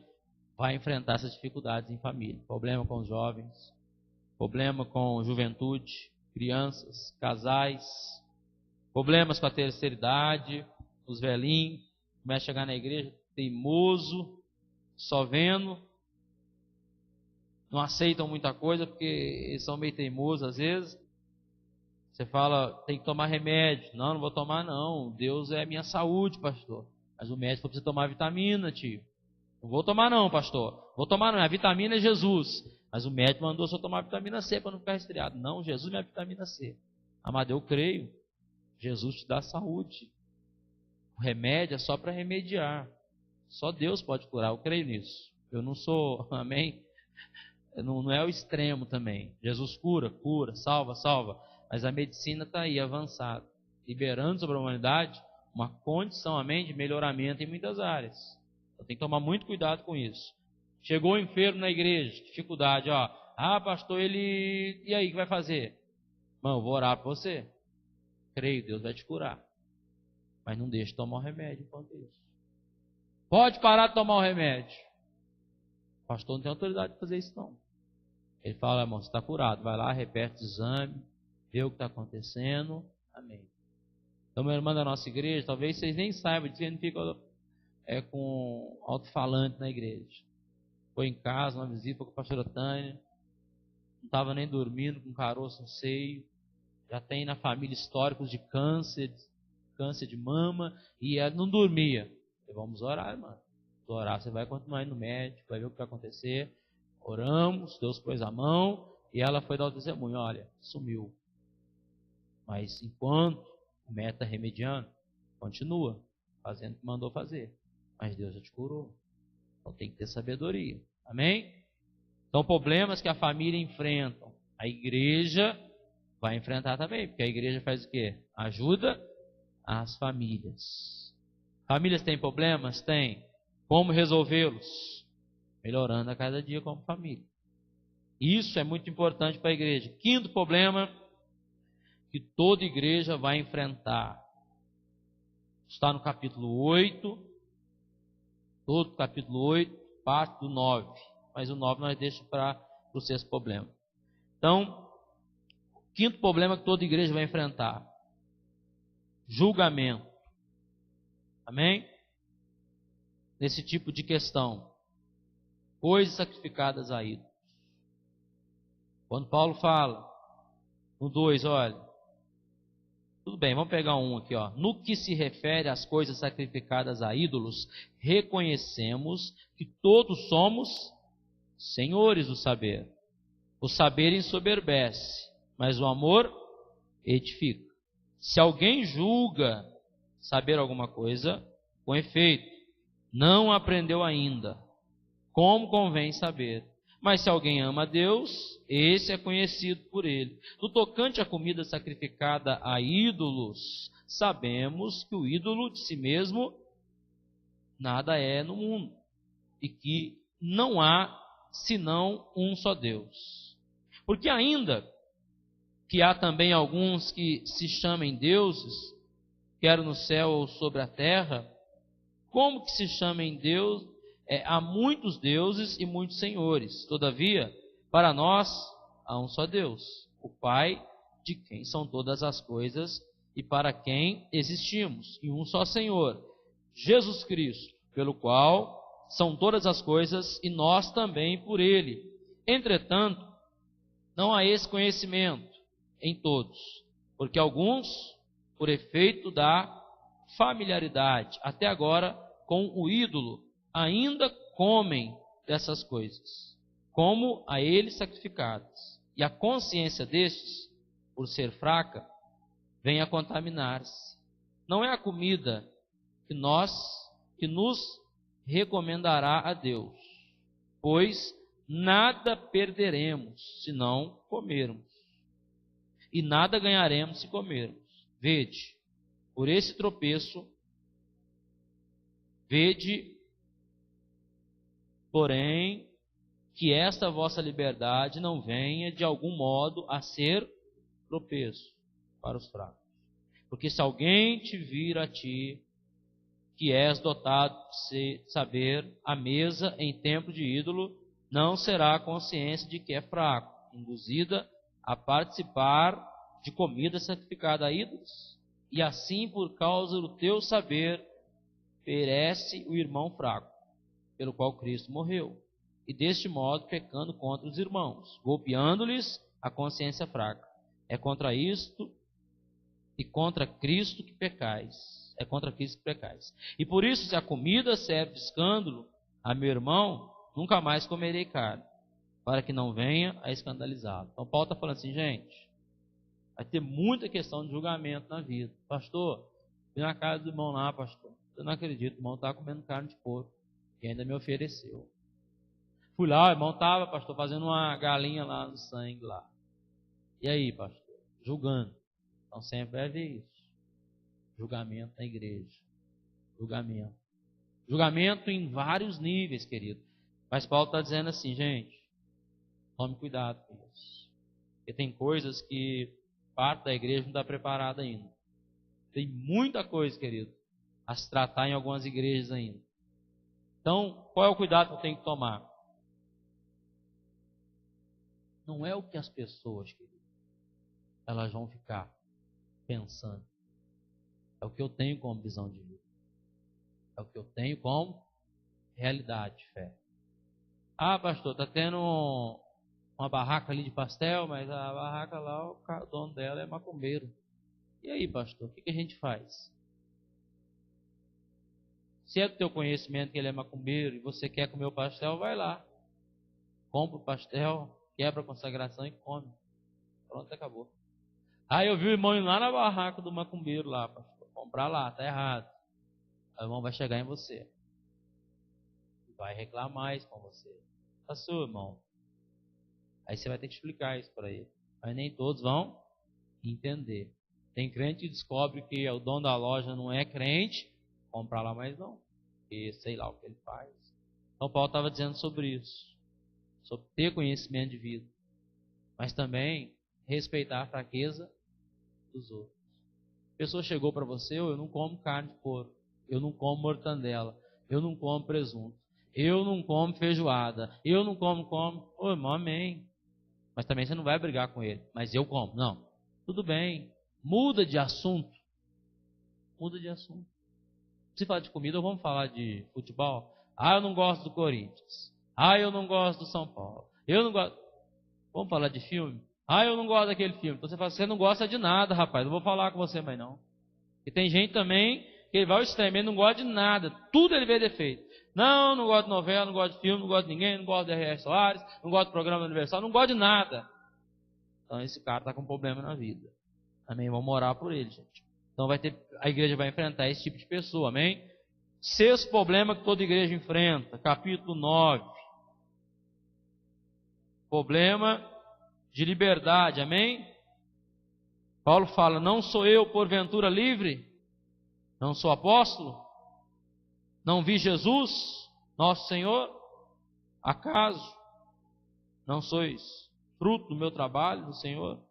vai enfrentar essas dificuldades em família. Problema com os jovens, problema com juventude, crianças, casais, problemas com a terceira idade, os velhinhos, começa a chegar na igreja teimoso, só vendo, não aceitam muita coisa porque eles são meio teimosos às vezes. Você fala, tem que tomar remédio. Não, não vou tomar não. Deus é minha saúde, pastor. Mas o médico precisa tomar vitamina, tio. Não vou tomar não, pastor. Vou tomar não, a vitamina é Jesus. Mas o médico mandou só tomar vitamina C para não ficar resfriado. Não, Jesus não é vitamina C. Amado, eu creio. Jesus te dá saúde. O remédio é só para remediar. Só Deus pode curar, eu creio nisso. Eu não sou, amém? Não é o extremo também. Jesus cura, salva, salva. Mas a medicina está aí, avançada, liberando sobre a humanidade uma condição, amém, de melhoramento em muitas áreas. Então tem que tomar muito cuidado com isso. Chegou um enfermo na igreja, dificuldade, ó. Ah, pastor, ele... E aí, o que vai fazer? Mano, eu vou orar por você. Creio, Deus vai te curar. Mas não deixe de tomar o remédio enquanto isso. Pode parar de tomar o remédio. O pastor não tem autoridade de fazer isso, não. Ele fala, irmão, você está curado. Vai lá, repete o exame, vê o que está acontecendo. Amém. Então, meu irmão da nossa igreja, talvez vocês nem saibam disso, não fica com alto-falante na igreja. Foi em casa, uma visita com a pastora Tânia. Não estava nem dormindo, com caroço no seio. Já tem na família históricos de câncer de mama. E ela não dormia. Vamos orar, irmão. Se orar, você vai continuar indo no médico, vai ver o que vai acontecer. Oramos, Deus pôs a mão. E ela foi dar o testemunho. Olha, sumiu. Mas enquanto o médico está remediando, continua fazendo o que mandou fazer. Mas Deus já te curou. Então tem que ter sabedoria. Amém? Então problemas que a família enfrenta, a igreja vai enfrentar também. Porque a igreja faz o quê? Ajuda as famílias. Famílias têm problemas? Tem. Como resolvê-los? Melhorando a cada dia como família. Isso é muito importante para a igreja. Quinto problema que toda igreja vai enfrentar. Está no capítulo 8. Todo capítulo 8, parte do 9. Mas o 9 nós deixamos para o sexto problema. Então, o quinto problema que toda igreja vai enfrentar. Julgamento. Amém? Nesse tipo de questão. Coisas sacrificadas a ídolos. Quando Paulo fala, no 2, olha. Tudo bem, vamos pegar um aqui, ó. No que se refere às coisas sacrificadas a ídolos, reconhecemos que todos somos senhores do saber. O saber ensoberbece, mas o amor edifica. Se alguém julga saber alguma coisa, com efeito, não aprendeu ainda, como convém saber. Mas se alguém ama a Deus, esse é conhecido por ele. No tocante à comida sacrificada a ídolos, sabemos que o ídolo de si mesmo nada é no mundo, e que não há senão um só Deus. Porque ainda que há também alguns que se chamem deuses, quer no céu ou sobre a terra, como que se chamem Deus? Há muitos deuses e muitos senhores. Todavia, para nós há um só Deus, o Pai, de quem são todas as coisas e para quem existimos, e um só Senhor, Jesus Cristo, pelo qual são todas as coisas e nós também por Ele. Entretanto, não há esse conhecimento em todos, porque alguns, por efeito da familiaridade, até agora com o ídolo, ainda comem dessas coisas, como a eles sacrificadas. E a consciência destes, por ser fraca, vem a contaminar-se. Não é a comida que nos recomendará a Deus, pois nada perderemos se não comermos, e nada ganharemos se comermos. Vede, por esse tropeço, vede, porém, que esta vossa liberdade não venha de algum modo a ser tropeço para os fracos. Porque se alguém te vir a ti, que és dotado de saber à mesa em templo de ídolo, não será a consciência de que é fraco, induzida a participar de comida sacrificada a ídolos, e assim por causa do teu saber perece o irmão fraco, pelo qual Cristo morreu, e deste modo pecando contra os irmãos, golpeando-lhes a consciência fraca. É contra isto e contra Cristo que pecais. É contra Cristo que pecais. E por isso, se a comida serve de escândalo a meu irmão, nunca mais comerei carne, para que não venha a escandalizá-lo. Então Paulo está falando assim, gente, vai ter muita questão de julgamento na vida. Pastor, fui na casa do irmão lá, pastor. Eu não acredito, o irmão está comendo carne de porco, que ainda me ofereceu. Fui lá, o irmão estava, pastor, fazendo uma galinha lá no sangue lá. E aí, pastor? Julgando. Então sempre vai haver isso. Julgamento na igreja. Julgamento. Julgamento em vários níveis, querido. Mas Paulo está dizendo assim, gente, tome cuidado com isso. Porque tem coisas que parte da igreja não está preparada ainda. Tem muita coisa, querido, a se tratar em algumas igrejas ainda. Então, qual é o cuidado que eu tenho que tomar? Não é o que as pessoas, querido, elas vão ficar pensando. É o que eu tenho como visão de vida. É o que eu tenho como realidade de fé. Ah, pastor, está tendo uma barraca ali de pastel, mas a barraca lá, o dono dela é macumbeiro. E aí, pastor, o que a gente faz? Se é do teu conhecimento que ele é macumbeiro e você quer comer o pastel, vai lá. Compra o pastel, quebra a consagração e come. Pronto, acabou. Aí eu vi o irmão indo lá na barraca do macumbeiro lá, pastor. Comprar lá, tá errado. Aí o irmão vai chegar em você. Vai reclamar isso com você. Pastor, irmão. Aí você vai ter que explicar isso para ele. Mas nem todos vão entender. Tem crente que descobre que o dono da loja não é crente, comprar lá mais não. Porque sei lá o que ele faz. Então Paulo estava dizendo sobre isso. Sobre ter conhecimento de vida. Mas também respeitar a fraqueza dos outros. A pessoa chegou para você, eu não como carne de porco, eu não como mortandela, eu não como presunto, eu não como feijoada, eu não como. Ô irmão, amém. Mas também você não vai brigar com ele. Mas eu como. Não. Tudo bem. Muda de assunto. Muda de assunto. Se falar de comida, vamos falar de futebol. Ah, eu não gosto do Corinthians. Ah, eu não gosto do São Paulo. Eu não gosto. Vamos falar de filme? Ah, eu não gosto daquele filme. Então você fala, você não gosta de nada, rapaz. Não vou falar com você mais não. E tem gente também que ele vai ao extremo, ele não gosta de nada. Tudo ele vê defeito. Não gosto de novela, não gosto de filme, não gosto de ninguém, não gosto de R.R. Soares, não gosto do programa Universal, não gosto de nada. Então esse cara está com um problema na vida. Amém? Vamos orar por ele, gente. Então a igreja vai enfrentar esse tipo de pessoa, amém? Sexto problema que toda igreja enfrenta, capítulo 9. Problema de liberdade, amém? Paulo fala, não sou eu porventura livre? Não sou apóstolo? Não vi Jesus, nosso Senhor? Acaso não sois fruto do meu trabalho no Senhor?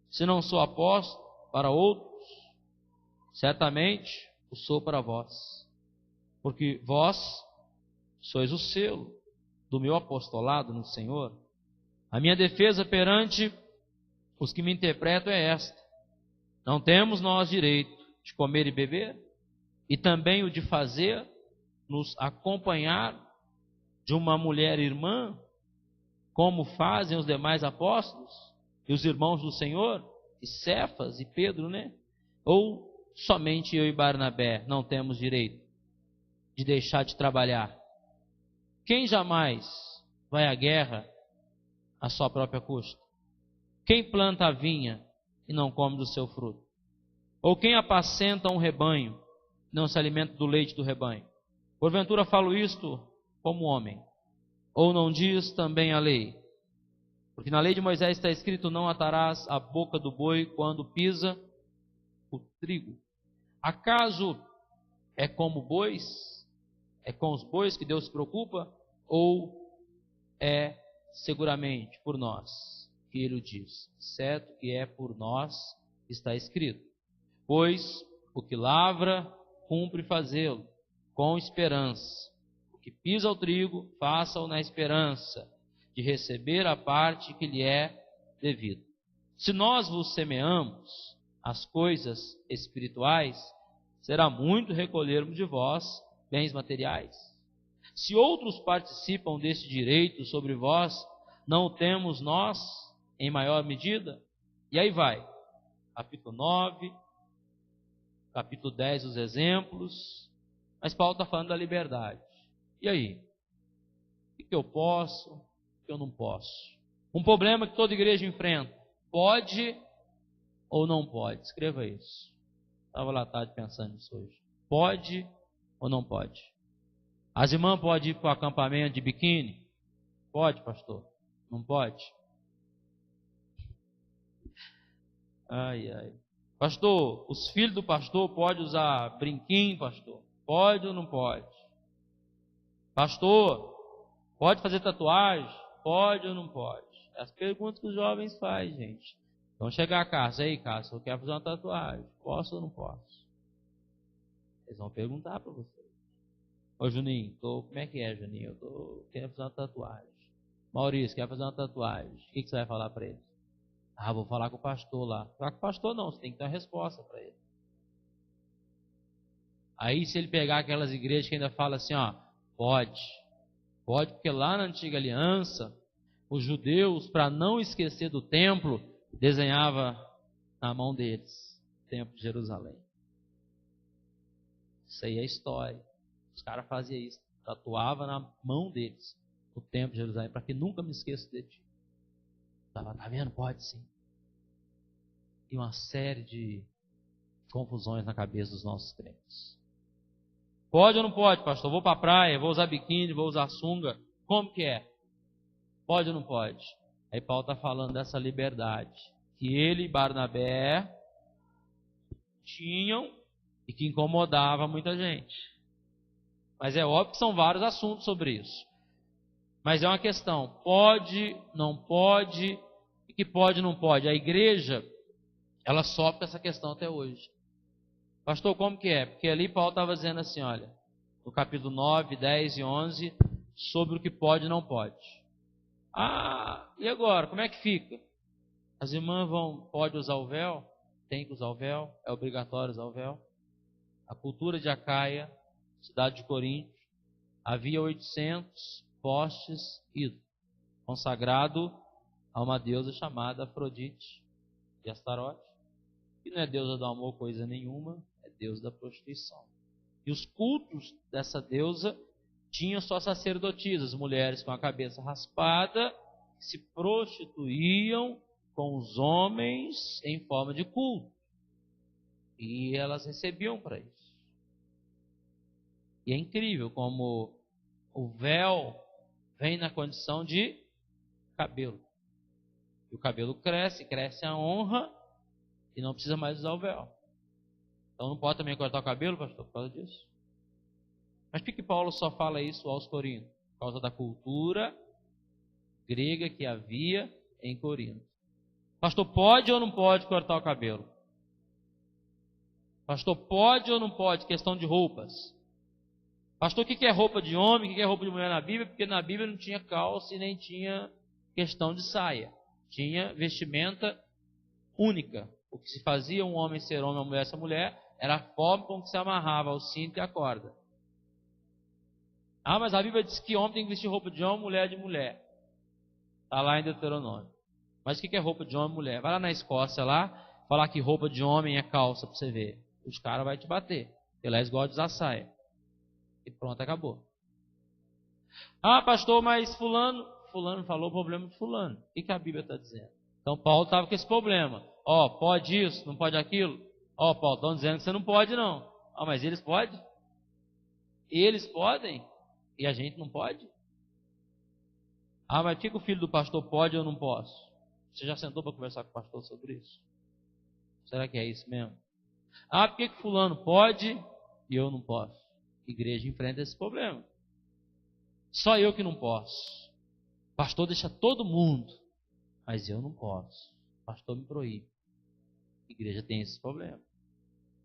Se não sou apóstolo para outros, certamente o sou para vós. Porque vós sois o selo do meu apostolado no Senhor. A minha defesa perante os que me interpretam é esta: não temos nós direito de comer e beber, e também o de fazer-nos acompanhar de uma mulher irmã, como fazem os demais apóstolos e os irmãos do Senhor, e Cefas e Pedro, né? Ou somente eu e Barnabé não temos direito de deixar de trabalhar? Quem jamais vai à guerra à sua própria custa? Quem planta a vinha e não come do seu fruto? Ou quem apacenta um rebanho não se alimenta do leite do rebanho? Porventura falo isto como homem, ou não diz também a lei? Porque na lei de Moisés está escrito: não atarás a boca do boi quando pisa o trigo. Acaso é como bois? É com os bois que Deus se preocupa? Ou é seguramente por nós que Ele o diz? Certo que é por nós que está escrito. Pois o que lavra, cumpre fazê-lo com esperança. O que pisa o trigo, faça-o na esperança de receber a parte que lhe é devida. Se nós vos semeamos as coisas espirituais, será muito recolhermos de vós bens materiais. Se outros participam deste direito sobre vós, não o temos nós em maior medida? E aí vai, capítulo 9, capítulo 10, os exemplos, mas Paulo está falando da liberdade. E aí? O que eu posso, o que eu não posso? Um problema que toda igreja enfrenta: pode ou não pode? Escreva isso. Estava lá à tarde pensando nisso hoje. Pode ou não pode? As irmãs podem ir para o acampamento de biquíni? Pode, pastor? Não pode? Ai, ai. Pastor, os filhos do pastor podem usar brinquinho, pastor? Pode ou não pode? Pastor, pode fazer tatuagem? Pode ou não pode? As perguntas que os jovens fazem, gente. Vão chegar a casa: ei, Cássio, eu quero fazer uma tatuagem. Posso ou não posso? Eles vão perguntar para você. Ô Juninho, como é que é, Juninho? Eu tô querendo fazer uma tatuagem. Maurício, quer fazer uma tatuagem. O que você vai falar para ele? Ah, vou falar com o pastor lá. Falar com o pastor não, você tem que ter uma resposta para ele. Aí se ele pegar aquelas igrejas que ainda falam assim, ó, pode. Pode, porque lá na antiga aliança, os judeus, para não esquecer do templo, desenhava na mão deles o templo de Jerusalém. Isso aí é história. Os caras faziam isso, tatuava na mão deles o templo de Jerusalém, para que nunca me esqueça de ti. Tá vendo? Pode sim. E uma série de confusões na cabeça dos nossos crentes. Pode ou não pode, pastor? Vou para a praia, vou usar biquíni, vou usar sunga. Como que é? Pode ou não pode? Aí Paulo está falando dessa liberdade que ele e Barnabé tinham e que incomodava muita gente. Mas é óbvio que são vários assuntos sobre isso. Mas é uma questão: pode, não pode, e que pode, não pode. A igreja, ela sofre essa questão até hoje. Pastor, como que é? Porque ali Paulo estava dizendo assim, olha, no capítulo 9, 10 e 11, sobre o que pode e não pode. Ah, e agora? Como é que fica? As irmãs pode usar o véu? Tem que usar o véu? É obrigatório usar o véu? A cultura de Acaia, cidade de Corinto, havia 800 postes ídolos, consagrado a uma deusa chamada Afrodite de Astarote, que não é deusa do amor coisa nenhuma, é deusa da prostituição. E os cultos dessa deusa tinham suas sacerdotisas, mulheres com a cabeça raspada, que se prostituíam com os homens em forma de culto. E elas recebiam para isso. E é incrível como o véu vem na condição de cabelo. E o cabelo cresce a honra e não precisa mais usar o véu. Então não pode também cortar o cabelo, pastor, por causa disso. Mas por que Paulo só fala isso aos Coríntios? Por causa da cultura grega que havia em Corinto. Pastor, pode ou não pode cortar o cabelo? Pastor, pode ou não pode? Questão de roupas. Pastor, o que é roupa de homem, o que é roupa de mulher na Bíblia? Porque na Bíblia não tinha calça e nem tinha questão de saia. Tinha vestimenta única. O que se fazia um homem ser homem, uma mulher ser mulher, era a forma com que se amarrava o cinto e a corda. Ah, mas a Bíblia diz que homem tem que vestir roupa de homem, mulher de mulher. Está lá em Deuteronômio. Mas o que é roupa de homem e mulher? Vai lá na Escócia, lá, falar que roupa de homem é calça para você ver. Os caras vão te bater. Porque lá eles gostam de usar saia. E pronto, acabou. Ah, pastor, mas fulano falou o problema de fulano. O que a Bíblia está dizendo? Então Paulo estava com esse problema. Pode isso, não pode aquilo? Paulo, estão dizendo que você não pode não. Ah, mas eles podem? Eles podem e a gente não pode? Ah, mas o que o filho do pastor pode e eu não posso? Você já sentou para conversar com o pastor sobre isso? Será que é isso mesmo? Ah, por que fulano pode e eu não posso? A igreja enfrenta esse problema. Só eu que não posso. O pastor deixa todo mundo, mas eu não posso. O pastor me proíbe. A igreja tem esse problema.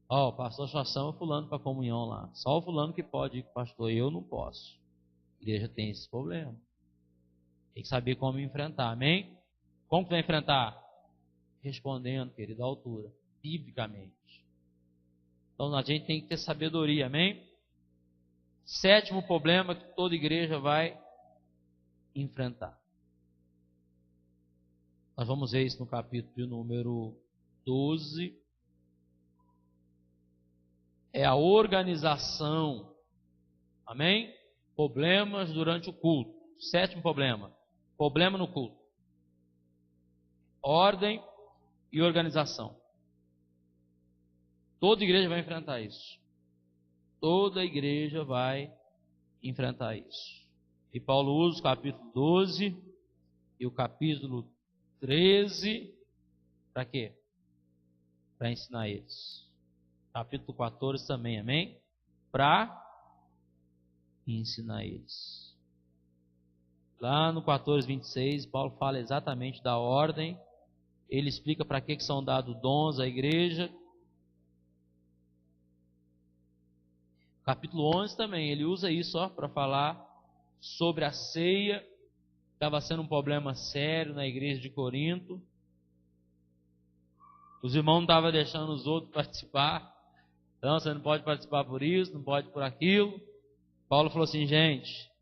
Ó, o pastor só chama fulano para comunhão lá. Só o fulano que pode ir com o pastor, eu não posso. A igreja tem esse problema. Tem que saber como enfrentar, amém? Como que vai enfrentar? Respondendo, querido, à altura, biblicamente. Então a gente tem que ter sabedoria, amém? 7º problema que toda igreja vai enfrentar. Nós vamos ver isso no capítulo número 12. É a organização. Amém? Problemas durante o culto. 7º problema. Problema no culto. Ordem e organização. Toda igreja vai enfrentar isso. Toda igreja vai enfrentar isso. E Paulo usa o capítulo 12 e o capítulo 13 para quê? Para ensinar eles. Capítulo 14 também, amém? Para ensinar eles. Lá no 14:26, Paulo fala exatamente da ordem. Ele explica para que são dados dons à igreja. Capítulo 11 também, ele usa isso para falar sobre a ceia. Estava sendo um problema sério na igreja de Corinto. Os irmãos não estavam deixando os outros participar. Então, você não pode participar por isso, não pode por aquilo. Paulo falou assim, gente,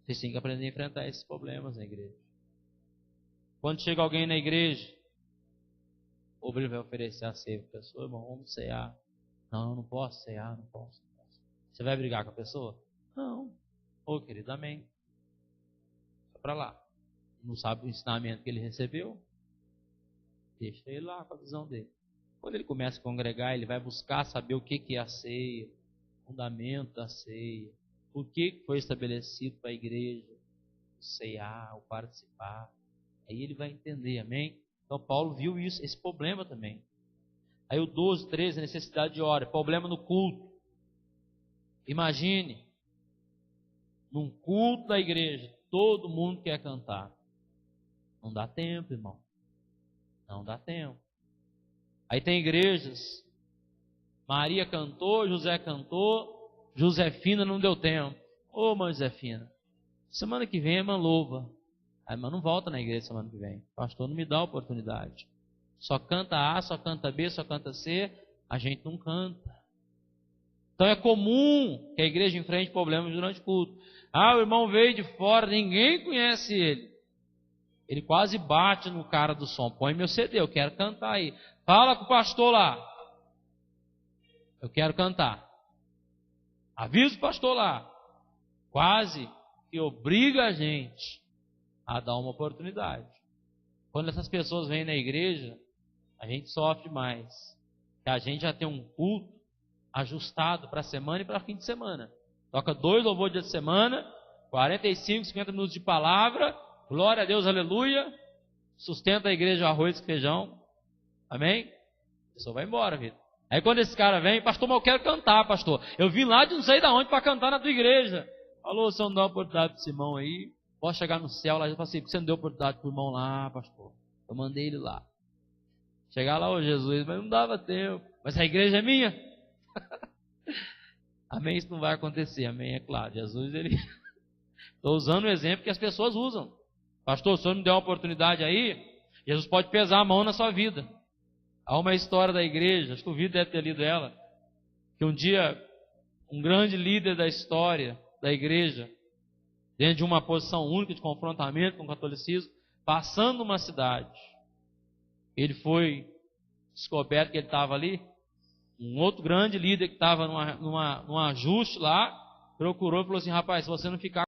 vocês têm que aprender a enfrentar esses problemas na igreja. Quando chega alguém na igreja, ou ele vai oferecer a ceia para a pessoa, irmão, vamos cear. Não posso cear, não posso. Você vai brigar com a pessoa? Não. Ô, querido, amém. Vai para lá. Não sabe o ensinamento que ele recebeu? Deixa ele lá com a visão dele. Quando ele começa a congregar, ele vai buscar saber o que é a ceia, o fundamento da ceia, por que foi estabelecido para a igreja, o ceiar, o participar. Aí ele vai entender, amém? Então Paulo viu isso, esse problema também. Aí o 12, 13, a necessidade de hora, problema no culto. Imagine, num culto da igreja, todo mundo quer cantar. Não dá tempo, irmão. Não dá tempo. Aí tem igrejas, Maria cantou, José cantou, Josefina não deu tempo. Ô, mãe Josefina, semana que vem a irmã louva. A irmã não volta na igreja semana que vem. O pastor não me dá a oportunidade. Só canta A, só canta B, só canta C, a gente não canta. Então é comum que a igreja enfrente problemas durante o culto. Ah, o irmão veio de fora, ninguém conhece ele. Ele quase bate no cara do som. Põe meu CD, eu quero cantar aí. Fala com o pastor lá. Eu quero cantar. Avisa o pastor lá. Quase que obriga a gente a dar uma oportunidade. Quando essas pessoas vêm na igreja, a gente sofre mais. Que a gente já tem um culto ajustado para a semana e para fim de semana. Toca 2 louvores dia de semana, 45, 50 minutos de palavra, glória a Deus, aleluia, sustenta a igreja arroz e feijão, amém? A pessoa vai embora, vida. Aí quando esse cara vem, pastor, mas eu quero cantar, pastor. Eu vim lá de não sei de onde para cantar na tua igreja. Falou, você não dá uma oportunidade para esse irmão aí, posso chegar no céu lá, eu falei assim, por que você não deu oportunidade para o irmão lá, pastor? Eu mandei ele lá. Chegar lá, ô Jesus, mas não dava tempo. Mas a igreja é minha. Amém, isso não vai acontecer, amém, é claro. Jesus, ele... Estou usando o exemplo que as pessoas usam. Pastor, o senhor me deu uma oportunidade aí, Jesus pode pesar a mão na sua vida. Há uma história da igreja, acho que o Vitor deve ter lido ela, que um dia, um grande líder da história da igreja, dentro de uma posição única de confrontamento com o catolicismo, passando uma cidade, ele foi descoberto que ele estava ali. Um outro grande líder que estava num ajuste lá, procurou e falou assim, rapaz, se você não ficar